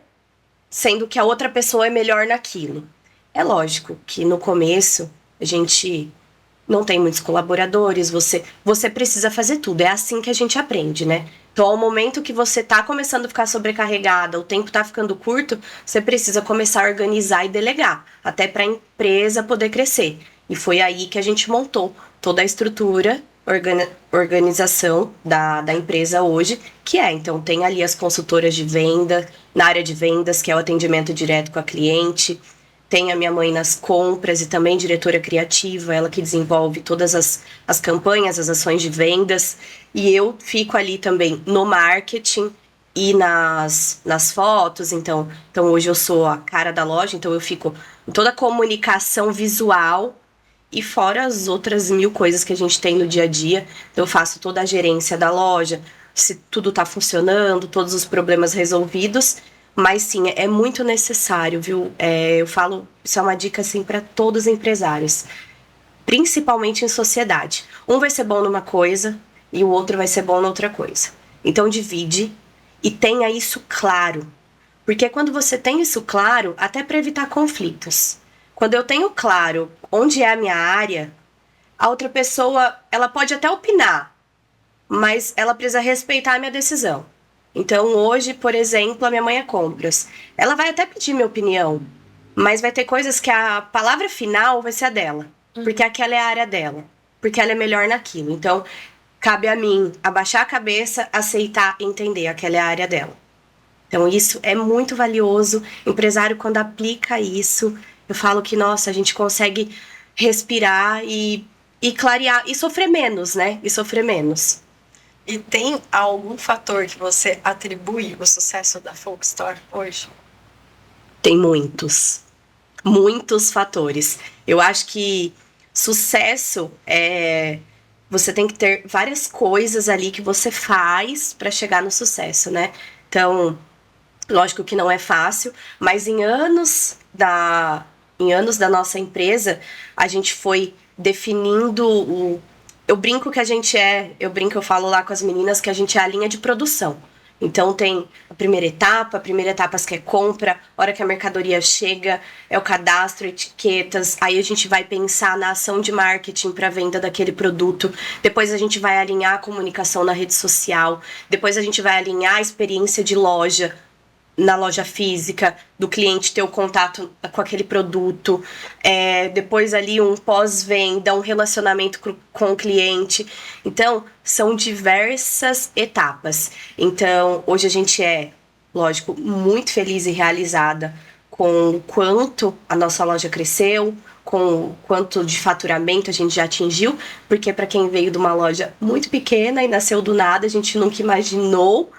sendo que a outra pessoa é melhor naquilo? É lógico que no começo a gente não tem muitos colaboradores, você precisa fazer tudo. É assim que a gente aprende, né? Então, ao momento que você tá começando a ficar sobrecarregada, o tempo tá ficando curto, você precisa começar a organizar e delegar, até para a empresa poder crescer. E foi aí que a gente montou toda a estrutura, organização da empresa hoje, que então tem ali as consultoras de venda, na área de vendas, que é o atendimento direto com a cliente, tem a minha mãe nas compras e também diretora criativa, ela que desenvolve todas as campanhas, as ações de vendas, e eu fico ali também no marketing e nas fotos, então hoje eu sou a cara da loja, então eu fico em toda a comunicação visual, e fora as outras 1000 coisas que a gente tem no dia a dia. Então, eu faço toda a gerência da loja, se tudo tá funcionando, todos os problemas resolvidos. Mas sim, é muito necessário, viu? Eu falo, isso é uma dica assim para todos os empresários, principalmente em sociedade. Um vai ser bom numa coisa e o outro vai ser bom noutra coisa. Então, divide e tenha isso claro. Porque quando você tem isso claro, até para evitar conflitos. Quando eu tenho claro onde é a minha área, a outra pessoa, ela pode até opinar, mas ela precisa respeitar a minha decisão. Então, hoje, por exemplo, a minha mãe é compras. Ela vai até pedir minha opinião, mas vai ter coisas que a palavra final vai ser a dela, porque aquela é a área dela, porque ela é melhor naquilo. Então, cabe a mim abaixar a cabeça, aceitar, entender, aquela é a área dela. Então, isso é muito valioso. O empresário, quando aplica isso, eu falo que, nossa, a gente consegue respirar e clarear, e sofrer menos, né? E sofrer menos. E tem algum fator que você atribui o sucesso da Folk Store hoje? Tem muitos fatores. Eu acho que sucesso você tem que ter várias coisas ali que você faz para chegar no sucesso, né? Então, lógico que não é fácil, mas em anos da nossa empresa, a gente foi definindo eu brinco que eu falo lá com as meninas que a gente é a linha de produção. Então tem a primeira etapa que é compra, hora que a mercadoria chega, é o cadastro, etiquetas, aí a gente vai pensar na ação de marketing para venda daquele produto, depois a gente vai alinhar a comunicação na rede social, depois a gente vai alinhar a experiência de loja, na loja física, do cliente ter o contato com aquele produto, depois ali um pós-venda, um relacionamento com o cliente. Então, são diversas etapas. Então, hoje a gente lógico, muito feliz e realizada com o quanto a nossa loja cresceu, com o quanto de faturamento a gente já atingiu, porque para quem veio de uma loja muito pequena e nasceu do nada, a gente nunca imaginou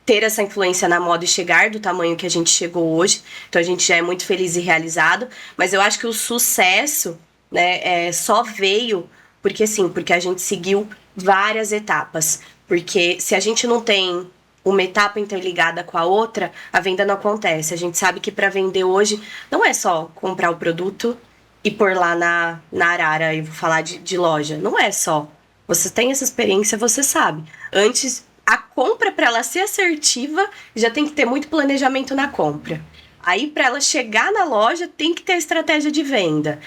ter essa influência na moda e chegar do tamanho que a gente chegou hoje. Então a gente já é muito feliz e realizado, mas eu acho que o sucesso, né, só veio porque a gente seguiu várias etapas. Porque se a gente não tem uma etapa interligada com a outra, a venda não acontece. A gente sabe que para vender hoje não é só comprar o produto e pôr lá na Arara, e vou falar de loja. Não é só. Você tem essa experiência, você sabe. Antes, a compra, para ela ser assertiva, já tem que ter muito planejamento na compra. Aí, para ela chegar na loja, tem que ter estratégia de venda.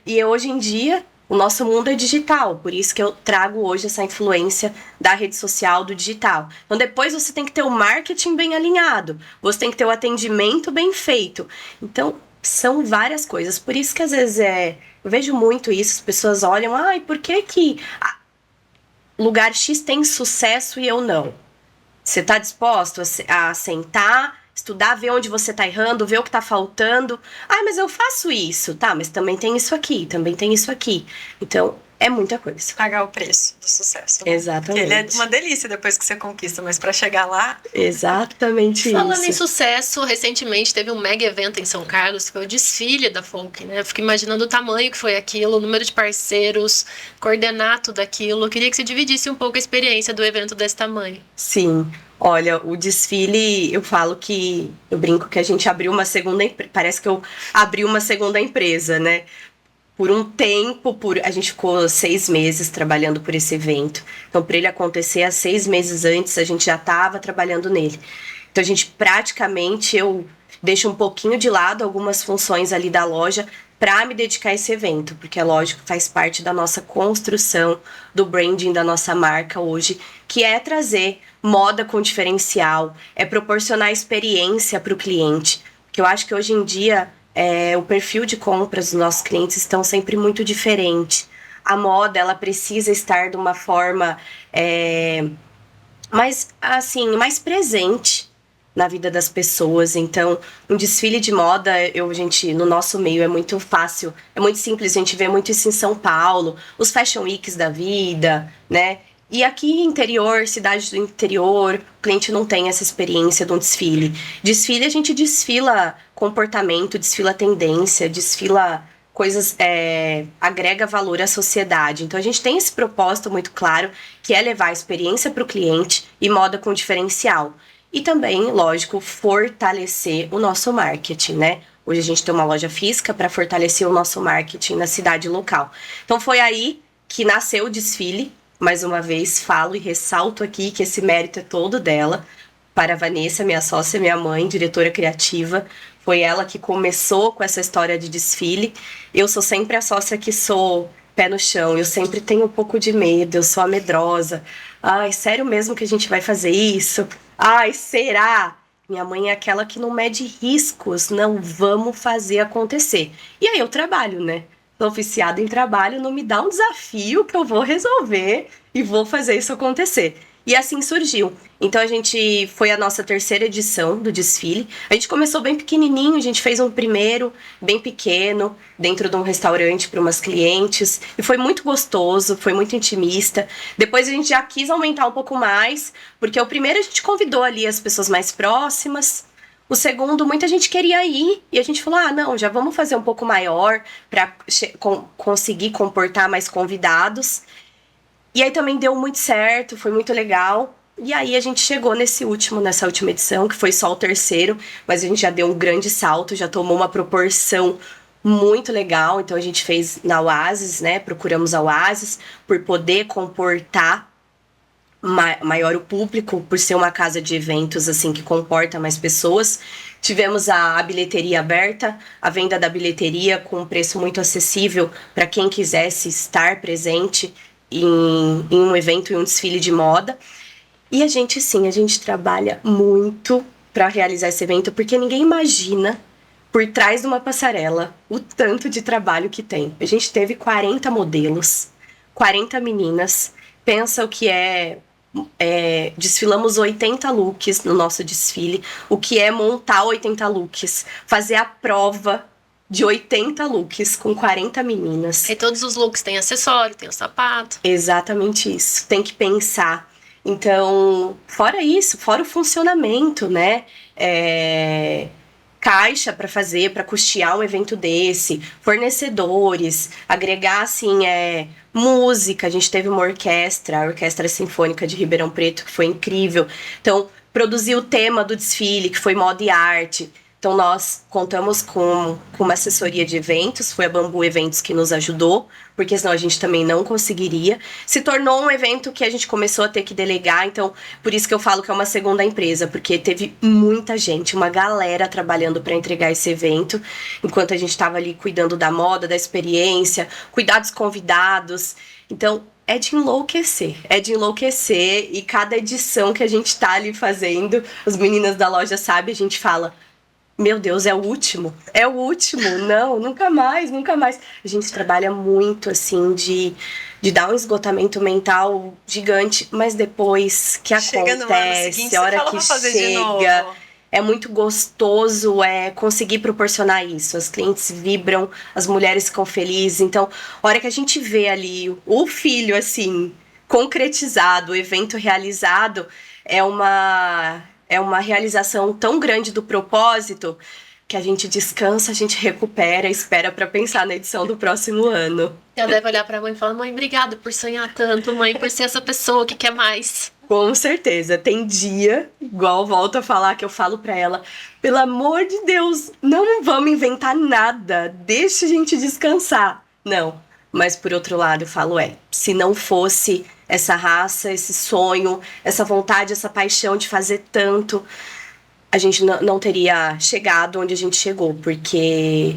E hoje em dia, o nosso mundo é digital, por isso que eu trago hoje essa influência da rede social, do digital. Então, depois você tem que ter o marketing bem alinhado, você tem que ter o atendimento bem feito. Então, são várias coisas. Por isso que, às vezes, eu vejo muito isso, as pessoas olham, por que lugar X tem sucesso e eu não? Você está disposto a sentar, estudar, ver onde você está errando, ver o que está faltando? Mas eu faço isso, tá? Mas também tem isso aqui, também tem isso aqui. Então, é muita coisa. Pagar o preço do sucesso. Né? Exatamente. Porque ele é uma delícia depois que você conquista, mas para chegar lá... Exatamente isso. Falando em sucesso, recentemente teve um mega evento em São Carlos, que foi o desfile da Folk, né? Eu fico imaginando o tamanho que foi aquilo, o número de parceiros, coordenar tudo aquilo. Eu queria que você dividisse um pouco a experiência do evento desse tamanho. Sim. Olha, o desfile, eu brinco que a gente abriu uma segunda empresa, parece que eu abri uma segunda empresa, né? Por um tempo, a gente ficou 6 meses trabalhando por esse evento. Então, para ele acontecer, há 6 meses antes, a gente já estava trabalhando nele. Então, a gente eu deixo um pouquinho de lado algumas funções ali da loja para me dedicar a esse evento, porque é lógico, faz parte da nossa construção, do branding da nossa marca hoje, que é trazer moda com diferencial, é proporcionar experiência para o cliente. Porque eu acho que hoje em dia o perfil de compras dos nossos clientes estão sempre muito diferente. A moda, ela precisa estar de uma forma mais presente na vida das pessoas. Então, um desfile de moda, no nosso meio é muito fácil, é muito simples, a gente vê muito isso em São Paulo, os Fashion Weeks da vida, né? E aqui interior, cidade do interior, o cliente não tem essa experiência de um desfile. Desfile, a gente desfila comportamento, desfila tendência, desfila coisas, agrega valor à sociedade. Então, a gente tem esse propósito muito claro, que é levar a experiência para o cliente e moda com diferencial. E também, lógico, fortalecer o nosso marketing, né? Hoje a gente tem uma loja física para fortalecer o nosso marketing na cidade local. Então, foi aí que nasceu o desfile. Mais uma vez, falo e ressalto aqui que esse mérito é todo dela. Para a Vanessa, minha sócia, minha mãe, diretora criativa. Foi ela que começou com essa história de desfile. Eu sou sempre a sócia que sou pé no chão. Eu sempre tenho um pouco de medo, eu sou a medrosa. Sério mesmo que a gente vai fazer isso? Será? Minha mãe é aquela que não mede riscos. Não, vamos fazer acontecer. E aí eu trabalho, né? Sou oficiada em trabalho, não me dá um desafio que eu vou resolver e vou fazer isso acontecer. E assim surgiu. Então foi a nossa 3ª edição do desfile. A gente começou bem pequenininho, a gente fez um primeiro bem pequeno, dentro de um restaurante para umas clientes. E foi muito gostoso, foi muito intimista. Depois a gente já quis aumentar um pouco mais, porque o primeiro a gente convidou ali as pessoas mais próximas. O segundo, muita gente queria ir, e a gente falou, não, já vamos fazer um pouco maior para conseguir comportar mais convidados. E aí também deu muito certo, foi muito legal. E aí a gente chegou nessa última edição, que foi só o 3º, mas a gente já deu um grande salto, já tomou uma proporção muito legal. Então a gente fez na Oasis, né? Procuramos a Oasis por poder comportar maior o público, por ser uma casa de eventos assim que comporta mais pessoas. Tivemos a bilheteria aberta, a venda da bilheteria com um preço muito acessível para quem quisesse estar presente em um evento, em um desfile de moda. E a gente trabalha muito para realizar esse evento, porque ninguém imagina por trás de uma passarela o tanto de trabalho que tem. A gente teve 40 modelos, 40 meninas. Pensa o que desfilamos 80 looks no nosso desfile, o que é montar 80 looks, fazer a prova de 80 looks com 40 meninas. E todos os looks têm acessório, tem o sapato. Exatamente isso. Tem que pensar. Então, fora isso, fora o funcionamento, né? Caixa para fazer, para custear um evento desse, fornecedores, agregar, assim, música. A gente teve uma orquestra, a Orquestra Sinfônica de Ribeirão Preto, que foi incrível. Então, produzir o tema do desfile, que foi moda e arte. Então, nós contamos com uma assessoria de eventos, foi a Bambu Eventos que nos ajudou, porque senão a gente também não conseguiria. Se tornou um evento que a gente começou a ter que delegar, então, por isso que eu falo que é uma segunda empresa, porque teve muita gente, uma galera trabalhando para entregar esse evento, enquanto a gente estava ali cuidando da moda, da experiência, cuidar dos convidados. Então, é de enlouquecer, e cada edição que a gente tá ali fazendo, as meninas da loja sabem, a gente fala: meu Deus, é o último, não, nunca mais. A gente trabalha muito, assim, de dar um esgotamento mental gigante, mas depois que chega no ano seguinte, a hora você fala, que "Vou fazer de chega, novo." é muito gostoso conseguir proporcionar isso. As clientes vibram, as mulheres ficam felizes. Então, a hora que a gente vê ali o filho, assim, concretizado, o evento realizado, é uma realização tão grande do propósito que a gente descansa, a gente recupera, espera para pensar na edição do próximo ano. Ela deve olhar pra mãe e falar: mãe, obrigada por sonhar tanto, mãe, por ser essa pessoa que quer mais. Com certeza. Tem dia, igual volto a falar, que eu falo pra ela: pelo amor de Deus, não vamos inventar nada, deixa a gente descansar. Não. Mas por outro lado eu falo, se não fosse essa raça, esse sonho, essa vontade, essa paixão de fazer tanto, a gente não teria chegado onde a gente chegou, porque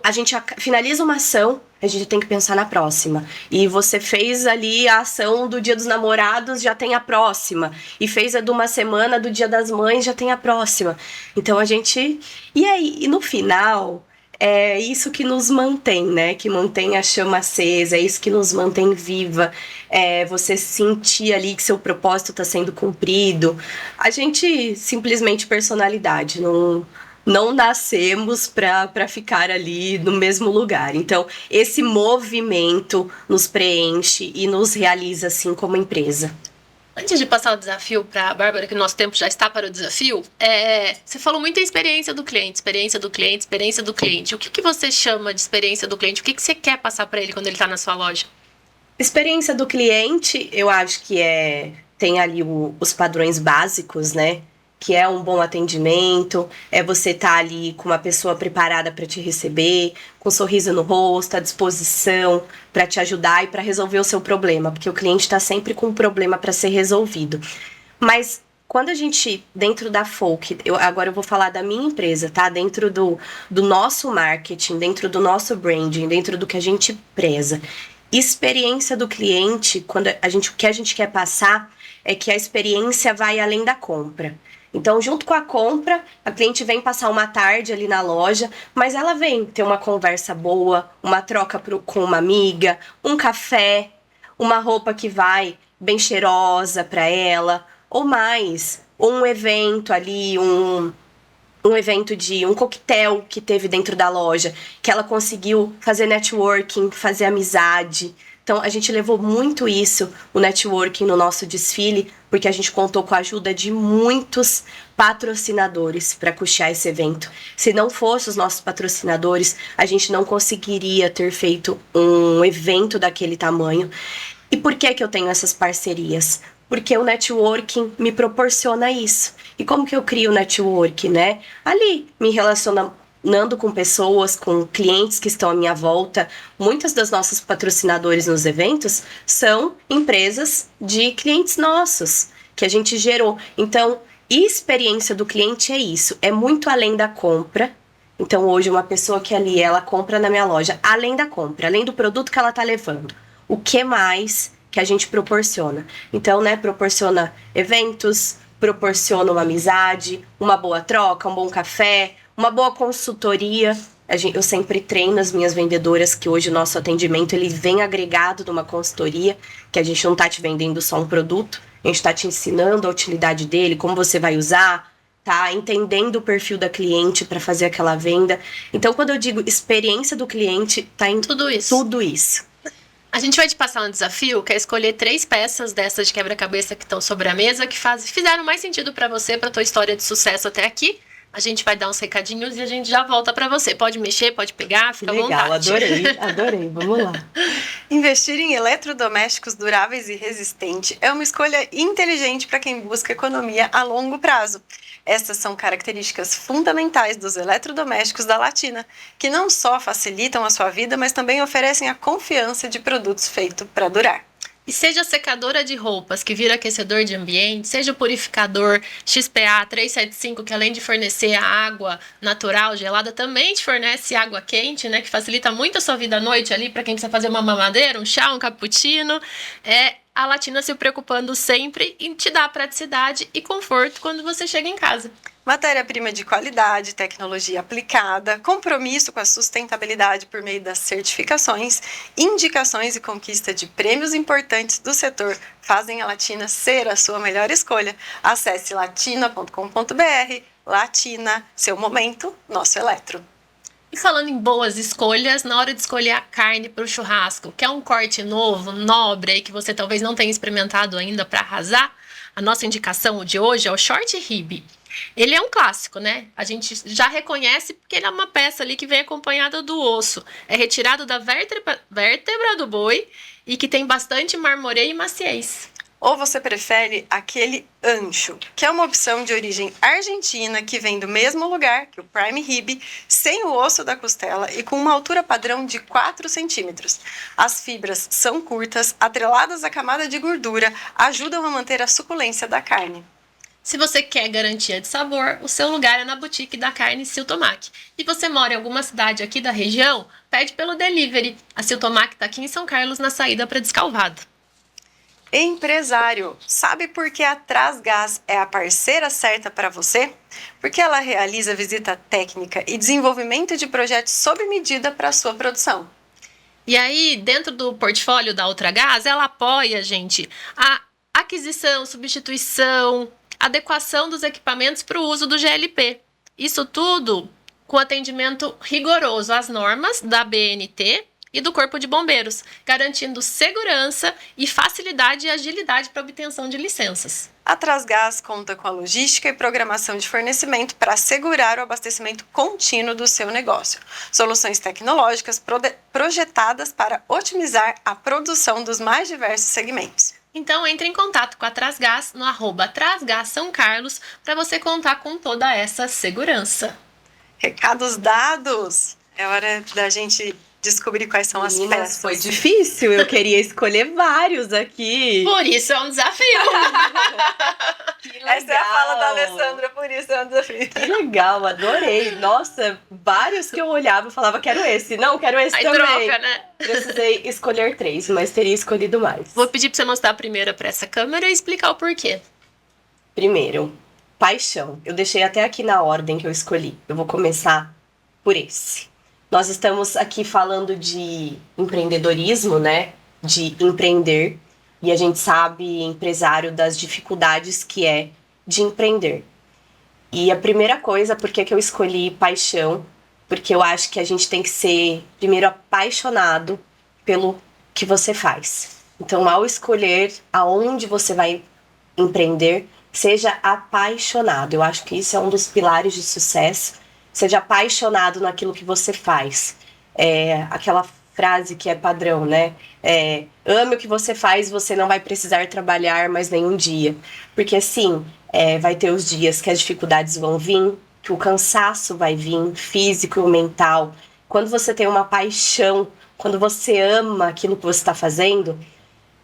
a gente finaliza uma ação, a gente tem que pensar na próxima. E você fez ali a ação do Dia dos Namorados, já tem a próxima. E fez a de uma semana do Dia das Mães, já tem a próxima. Então a gente... E no final... é isso que nos mantém, né? Que mantém a chama acesa, é isso que nos mantém viva. Você sentir ali que seu propósito está sendo cumprido. A gente simplesmente personalidade, não nascemos para ficar ali no mesmo lugar. Então, esse movimento nos preenche e nos realiza assim como empresa. Antes de passar o desafio para a Bárbara, que o nosso tempo já está para o desafio, você falou muito em experiência do cliente. O que você chama de experiência do cliente? O que você quer passar para ele quando ele está na sua loja? Experiência do cliente, eu acho que tem ali os padrões básicos, né? Que é um bom atendimento, você estar ali com uma pessoa preparada para te receber, com um sorriso no rosto, à disposição para te ajudar e para resolver o seu problema, porque o cliente está sempre com um problema para ser resolvido. Mas quando a gente, dentro da Folk, agora eu vou falar da minha empresa, tá? Dentro do nosso marketing, dentro do nosso branding, dentro do que a gente preza. Experiência do cliente, o que a gente quer passar é que a experiência vai além da compra. Então, junto com a compra, a cliente vem passar uma tarde ali na loja, mas ela vem ter uma conversa boa, uma troca com uma amiga, um café, uma roupa que vai bem cheirosa para ela, ou mais, um evento ali, um evento de um coquetel que teve dentro da loja, que ela conseguiu fazer networking, fazer amizade. Então, a gente levou muito isso, o networking, no nosso desfile, porque a gente contou com a ajuda de muitos patrocinadores para custear esse evento. Se não fossem os nossos patrocinadores, a gente não conseguiria ter feito um evento daquele tamanho. E por que eu tenho essas parcerias? Porque o networking me proporciona isso. E como que eu crio o networking, né? Ali, me relacionando com pessoas, com clientes que estão à minha volta. Muitas das nossas patrocinadores nos eventos são empresas de clientes nossos, que a gente gerou. Então, experiência do cliente é isso, é muito além da compra. Então, hoje, uma pessoa que ali, ela compra na minha loja, além da compra, além do produto que ela está levando, o que mais que a gente proporciona? Então, né, proporciona eventos, proporciona uma amizade, uma boa troca, um bom café, uma boa consultoria. Eu sempre treino as minhas vendedoras que hoje o nosso atendimento ele vem agregado de uma consultoria, que a gente não tá te vendendo só um produto, a gente tá te ensinando a utilidade dele, como você vai usar, tá entendendo o perfil da cliente para fazer aquela venda. Então, quando eu digo experiência do cliente, tá em Tudo isso. tudo isso. A gente vai te passar um desafio, que é escolher 3 peças dessas de quebra-cabeça que estão sobre a mesa, que fizeram mais sentido para você, para tua história de sucesso até aqui. A gente vai dar uns recadinhos e a gente já volta para você. Pode mexer, pode pegar, fica à vontade. Legal, adorei. Vamos lá. Investir em eletrodomésticos duráveis e resistentes é uma escolha inteligente para quem busca economia a longo prazo. Essas são características fundamentais dos eletrodomésticos da Latina, que não só facilitam a sua vida, mas também oferecem a confiança de produtos feitos para durar. E seja a secadora de roupas, que vira aquecedor de ambiente, seja o purificador XPA 375, que além de fornecer a água natural gelada, também te fornece água quente, né, que facilita muito a sua vida à noite ali, para quem precisa fazer uma mamadeira, um chá, um cappuccino. A Latina se preocupando sempre em te dar praticidade e conforto quando você chega em casa. Matéria-prima de qualidade, tecnologia aplicada, compromisso com a sustentabilidade por meio das certificações, indicações e conquista de prêmios importantes do setor fazem a Latina ser a sua melhor escolha. Acesse latina.com.br. Latina, seu momento, nosso eletro. E falando em boas escolhas, na hora de escolher a carne para o churrasco, que é um corte novo, nobre, e que você talvez não tenha experimentado ainda para arrasar, a nossa indicação de hoje é o short rib. Ele é um clássico, né? A gente já reconhece porque ele é uma peça ali que vem acompanhada do osso. É retirado da vértebra do boi e que tem bastante marmoreio e maciez. Ou você prefere aquele ancho, que é uma opção de origem argentina que vem do mesmo lugar que o prime rib, sem o osso da costela e com uma altura padrão de 4 centímetros. As fibras são curtas, atreladas à camada de gordura, ajudam a manter a suculência da carne. Se você quer garantia de sabor, o seu lugar é na Boutique da Carne Siltomac. E você mora em alguma cidade aqui da região? Pede pelo delivery. A Siltomac está aqui em São Carlos, na saída para Descalvado. Empresário, sabe por que a Trasgás é a parceira certa para você? Porque ela realiza visita técnica e desenvolvimento de projetos sob medida para a sua produção. E aí, dentro do portfólio da Ultragás, ela apoia, gente, a aquisição, substituição, adequação dos equipamentos para o uso do GLP. Isso tudo com atendimento rigoroso às normas da BNT e do Corpo de Bombeiros, garantindo segurança e facilidade e agilidade para obtenção de licenças. A Trasgás conta com a logística e programação de fornecimento para assegurar o abastecimento contínuo do seu negócio. Soluções tecnológicas projetadas para otimizar a produção dos mais diversos segmentos. Então, entre em contato com a Trasgás no @Trasgás São Carlos para você contar com toda essa segurança. Recados dados! É hora da gente descobrir quais são as peças. Foi difícil, eu queria escolher vários aqui. Por isso é um desafio. Essa é a fala da Alessandra, por isso é um desafio. Que legal, adorei. Nossa, vários que eu olhava e falava, quero esse. Não, quero esse Aí também. troca, né? Precisei escolher 3, mas teria escolhido mais. Vou pedir para você mostrar a primeira para essa câmera e explicar o porquê. Primeiro, paixão. Eu deixei até aqui na ordem que eu escolhi. Eu vou começar por esse. Nós estamos aqui falando de empreendedorismo, né? De empreender. E a gente sabe, empresário, das dificuldades que é de empreender. E a primeira coisa, por que eu escolhi paixão? Porque eu acho que a gente tem que ser, primeiro, apaixonado pelo que você faz. Então, ao escolher aonde você vai empreender, seja apaixonado. Eu acho que isso é um dos pilares de sucesso. Seja apaixonado naquilo que você faz. Aquela frase que é padrão, né? Ame o que você faz, você não vai precisar trabalhar mais nenhum dia. Porque assim, vai ter os dias que as dificuldades vão vir, que o cansaço vai vir, físico e mental. Quando você tem uma paixão, quando você ama aquilo que você está fazendo,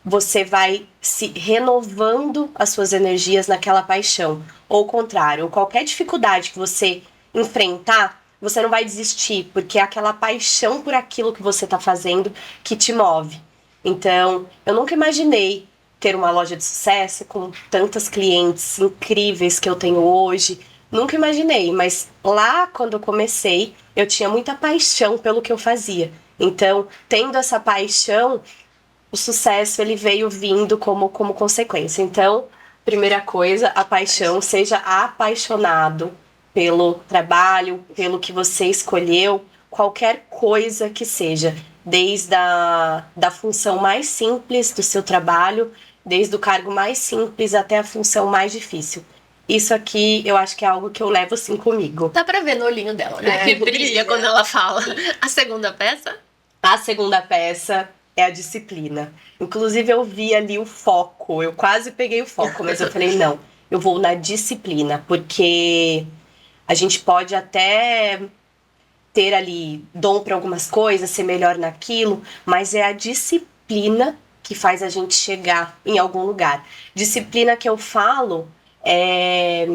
você vai se renovando as suas energias naquela paixão. Ou o contrário, qualquer dificuldade que você enfrentar, você não vai desistir, porque é aquela paixão por aquilo que você está fazendo que te move. Então, eu nunca imaginei ter uma loja de sucesso com tantas clientes incríveis que eu tenho hoje. Nunca imaginei, mas lá quando eu comecei, eu tinha muita paixão pelo que eu fazia. Então, tendo essa paixão, o sucesso ele veio vindo como consequência. Então, primeira coisa, a paixão, seja apaixonado pelo trabalho, pelo que você escolheu, qualquer coisa que seja, desde da função mais simples do seu trabalho, desde o cargo mais simples até a função mais difícil. Isso aqui eu acho que é algo que eu levo sim comigo. Dá pra ver no olhinho dela, né? Que brilha quando ela fala. A segunda peça? A segunda peça é a disciplina. Inclusive, eu vi ali o foco. Eu quase peguei o foco, mas eu falei, não, eu vou na disciplina, porque a gente pode até ter ali dom para algumas coisas, ser melhor naquilo, mas é a disciplina que faz a gente chegar em algum lugar. Disciplina que eu falo é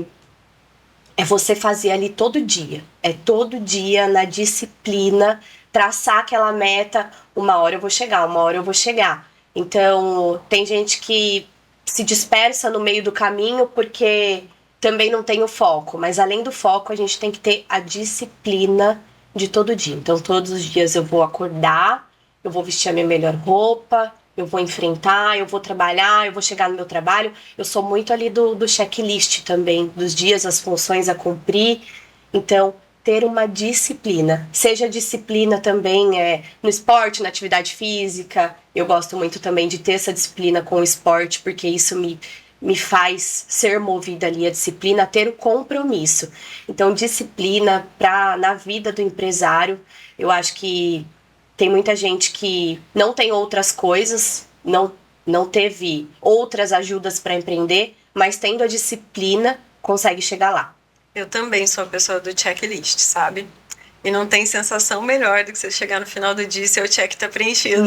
você fazer ali todo dia. É todo dia na disciplina, traçar aquela meta, uma hora eu vou chegar, uma hora eu vou chegar. Então, tem gente que se dispersa no meio do caminho porque também não tem o foco. Mas além do foco, a gente tem que ter a disciplina de todo dia. Então, todos os dias eu vou acordar, eu vou vestir a minha melhor roupa, eu vou enfrentar, eu vou trabalhar, eu vou chegar no meu trabalho. Eu sou muito ali do checklist também, dos dias, as funções a cumprir. Então, ter uma disciplina. Seja disciplina também no esporte, na atividade física. Eu gosto muito também de ter essa disciplina com o esporte, porque isso me faz ser movida ali a disciplina, ter o compromisso. Então, disciplina na vida do empresário, eu acho que tem muita gente que não tem outras coisas, não teve outras ajudas para empreender, mas tendo a disciplina, consegue chegar lá. Eu também sou a pessoa do checklist, sabe? E não tem sensação melhor do que você chegar no final do dia e seu check tá preenchido.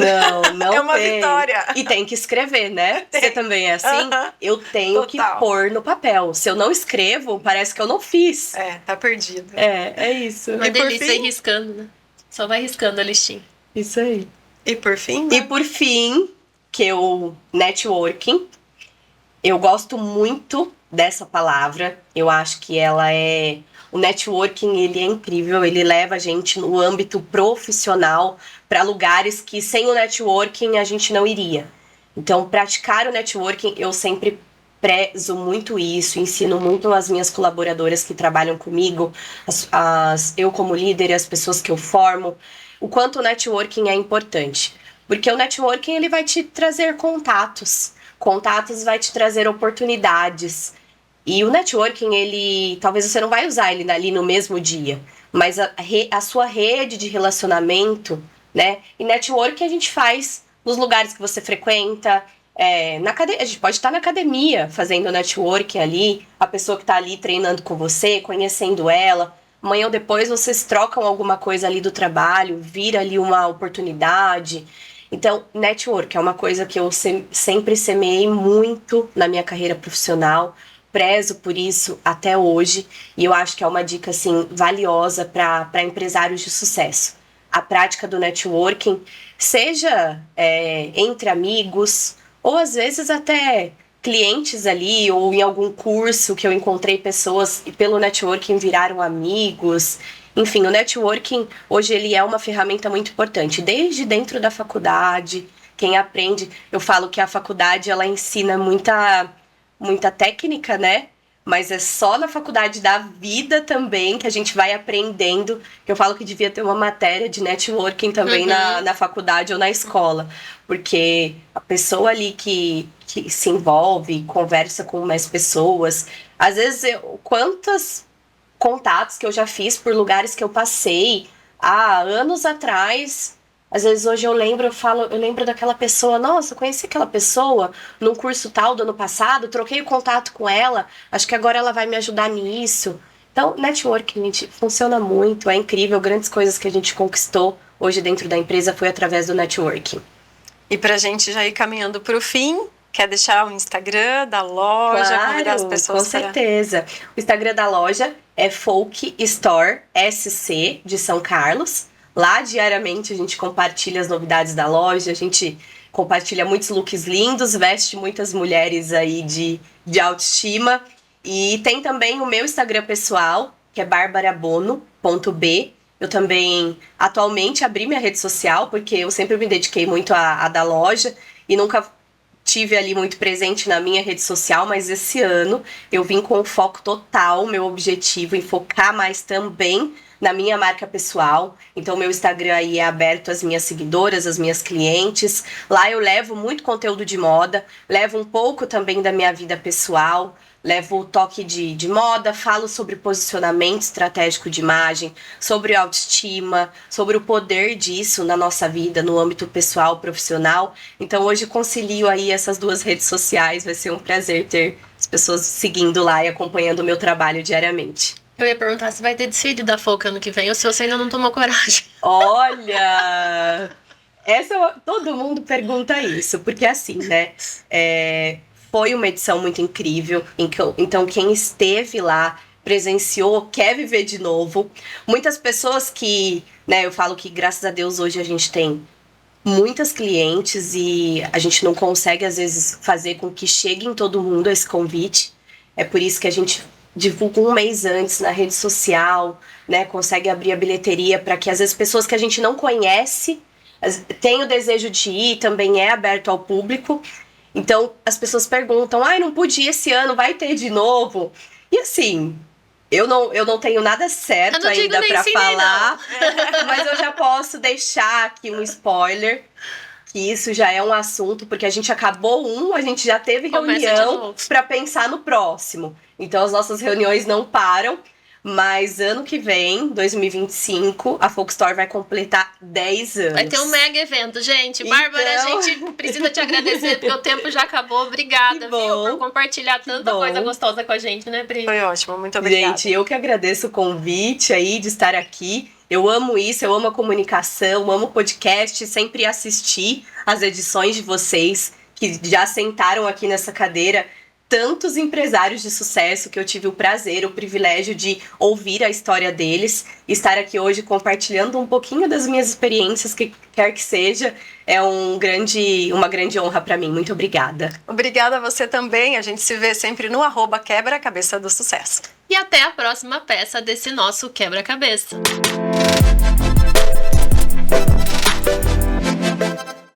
Não é uma tem. Vitória. E tem que escrever, né? Você também é assim? Eu tenho Total. que pôr no papel. Se eu não escrevo, parece que eu não fiz. Tá perdido. É isso. Uma E por delícia fim? ir riscando, né? Só vai riscando a listinha. Isso aí. E por fim, né? E por fim, que o networking, eu gosto muito dessa palavra. Eu acho que ela o networking, ele é incrível, ele leva a gente no âmbito profissional para lugares que sem o networking a gente não iria. Então, praticar o networking, eu sempre prezo muito isso, ensino muito as minhas colaboradoras que trabalham comigo, eu como líder e as pessoas que eu formo, o quanto o networking é importante. Porque o networking, ele vai te trazer contatos vai te trazer oportunidades. E o networking, talvez você não vai usar ele ali no mesmo dia, mas a sua rede de relacionamento, né? E networking a gente faz nos lugares que você frequenta, a gente pode estar na academia fazendo networking ali, a pessoa que está ali treinando com você, conhecendo ela. Amanhã ou depois vocês trocam alguma coisa ali do trabalho, vira ali uma oportunidade. Então, network é uma coisa que eu sempre semeei muito na minha carreira profissional, prezo por isso até hoje, e eu acho que é uma dica assim valiosa para empresários de sucesso. A prática do networking, seja entre amigos, ou às vezes até clientes ali, ou em algum curso que eu encontrei pessoas e pelo networking viraram amigos. Enfim, o networking, hoje, ele é uma ferramenta muito importante, desde dentro da faculdade, quem aprende, eu falo que a faculdade, ela ensina muita técnica, né? Mas é só na faculdade da vida também que a gente vai aprendendo, que eu falo que devia ter uma matéria de networking também na faculdade ou na escola, porque a pessoa ali que se envolve, conversa com mais pessoas, às vezes, quantas contatos que eu já fiz por lugares que eu passei há anos atrás. Às vezes hoje eu lembro daquela pessoa, nossa, eu conheci aquela pessoa num curso tal do ano passado, troquei o contato com ela, acho que agora ela vai me ajudar nisso. Então, networking, gente, funciona muito, é incrível, grandes coisas que a gente conquistou hoje dentro da empresa foi através do networking. E pra gente já ir caminhando pro fim, quer deixar o Instagram da loja, convidar as pessoas com certeza. O Instagram da loja é Folk Store SC de São Carlos. Lá, diariamente, a gente compartilha as novidades da loja, a gente compartilha muitos looks lindos, veste muitas mulheres aí de autoestima. E tem também o meu Instagram pessoal, que é barbarabono.b. Eu também, atualmente, abri minha rede social, porque eu sempre me dediquei muito à da loja e nunca tive ali muito presente na minha rede social, mas esse ano eu vim com foco total, meu objetivo em focar mais também na minha marca pessoal. Então, meu Instagram aí é aberto às minhas seguidoras, às minhas clientes. Lá eu levo muito conteúdo de moda, levo um pouco também da minha vida pessoal, levo o toque de moda, falo sobre posicionamento estratégico de imagem, sobre autoestima, sobre o poder disso na nossa vida, no âmbito pessoal, profissional. Então hoje concilio aí essas duas redes sociais, vai ser um prazer ter as pessoas seguindo lá e acompanhando o meu trabalho diariamente. Eu ia perguntar se vai ter desfile da Foca ano que vem ou se você ainda não tomou coragem. Olha! Todo mundo pergunta isso, porque assim, né? Foi uma edição muito incrível, então quem esteve lá, presenciou, quer viver de novo. Muitas pessoas que, né, eu falo que graças a Deus hoje a gente tem muitas clientes e a gente não consegue às vezes fazer com que chegue em todo mundo esse convite. É por isso que a gente divulga um mês antes na rede social, né, consegue abrir a bilheteria para que às vezes pessoas que a gente não conhece têm o desejo de ir, também é aberto ao público. Então, as pessoas perguntam, não pude ir esse ano, vai ter de novo? E assim, eu não tenho nada certo ainda pra falar, mas eu já posso deixar aqui um spoiler, que isso já é um assunto, porque a gente acabou a gente já teve reunião pra pensar no próximo. Então, as nossas reuniões não param. Mas ano que vem, 2025, a Folk Store vai completar 10 anos. Vai ter um mega evento, gente. Bárbara, a gente precisa te agradecer, porque o tempo já acabou. Obrigada, viu, por compartilhar tanta coisa gostosa com a gente, né, Pri? Foi ótimo, muito obrigada. Gente, eu que agradeço o convite aí de estar aqui. Eu amo isso, eu amo a comunicação, amo o podcast, sempre assisti as edições de vocês, que já sentaram aqui nessa cadeira. Tantos empresários de sucesso que eu tive o prazer, o privilégio de ouvir a história deles, estar aqui hoje compartilhando um pouquinho das minhas experiências, que quer que seja, é uma grande honra para mim. Muito obrigada. Obrigada a você também. A gente se vê sempre no @quebra-cabeça do sucesso. E até a próxima peça desse nosso quebra-cabeça.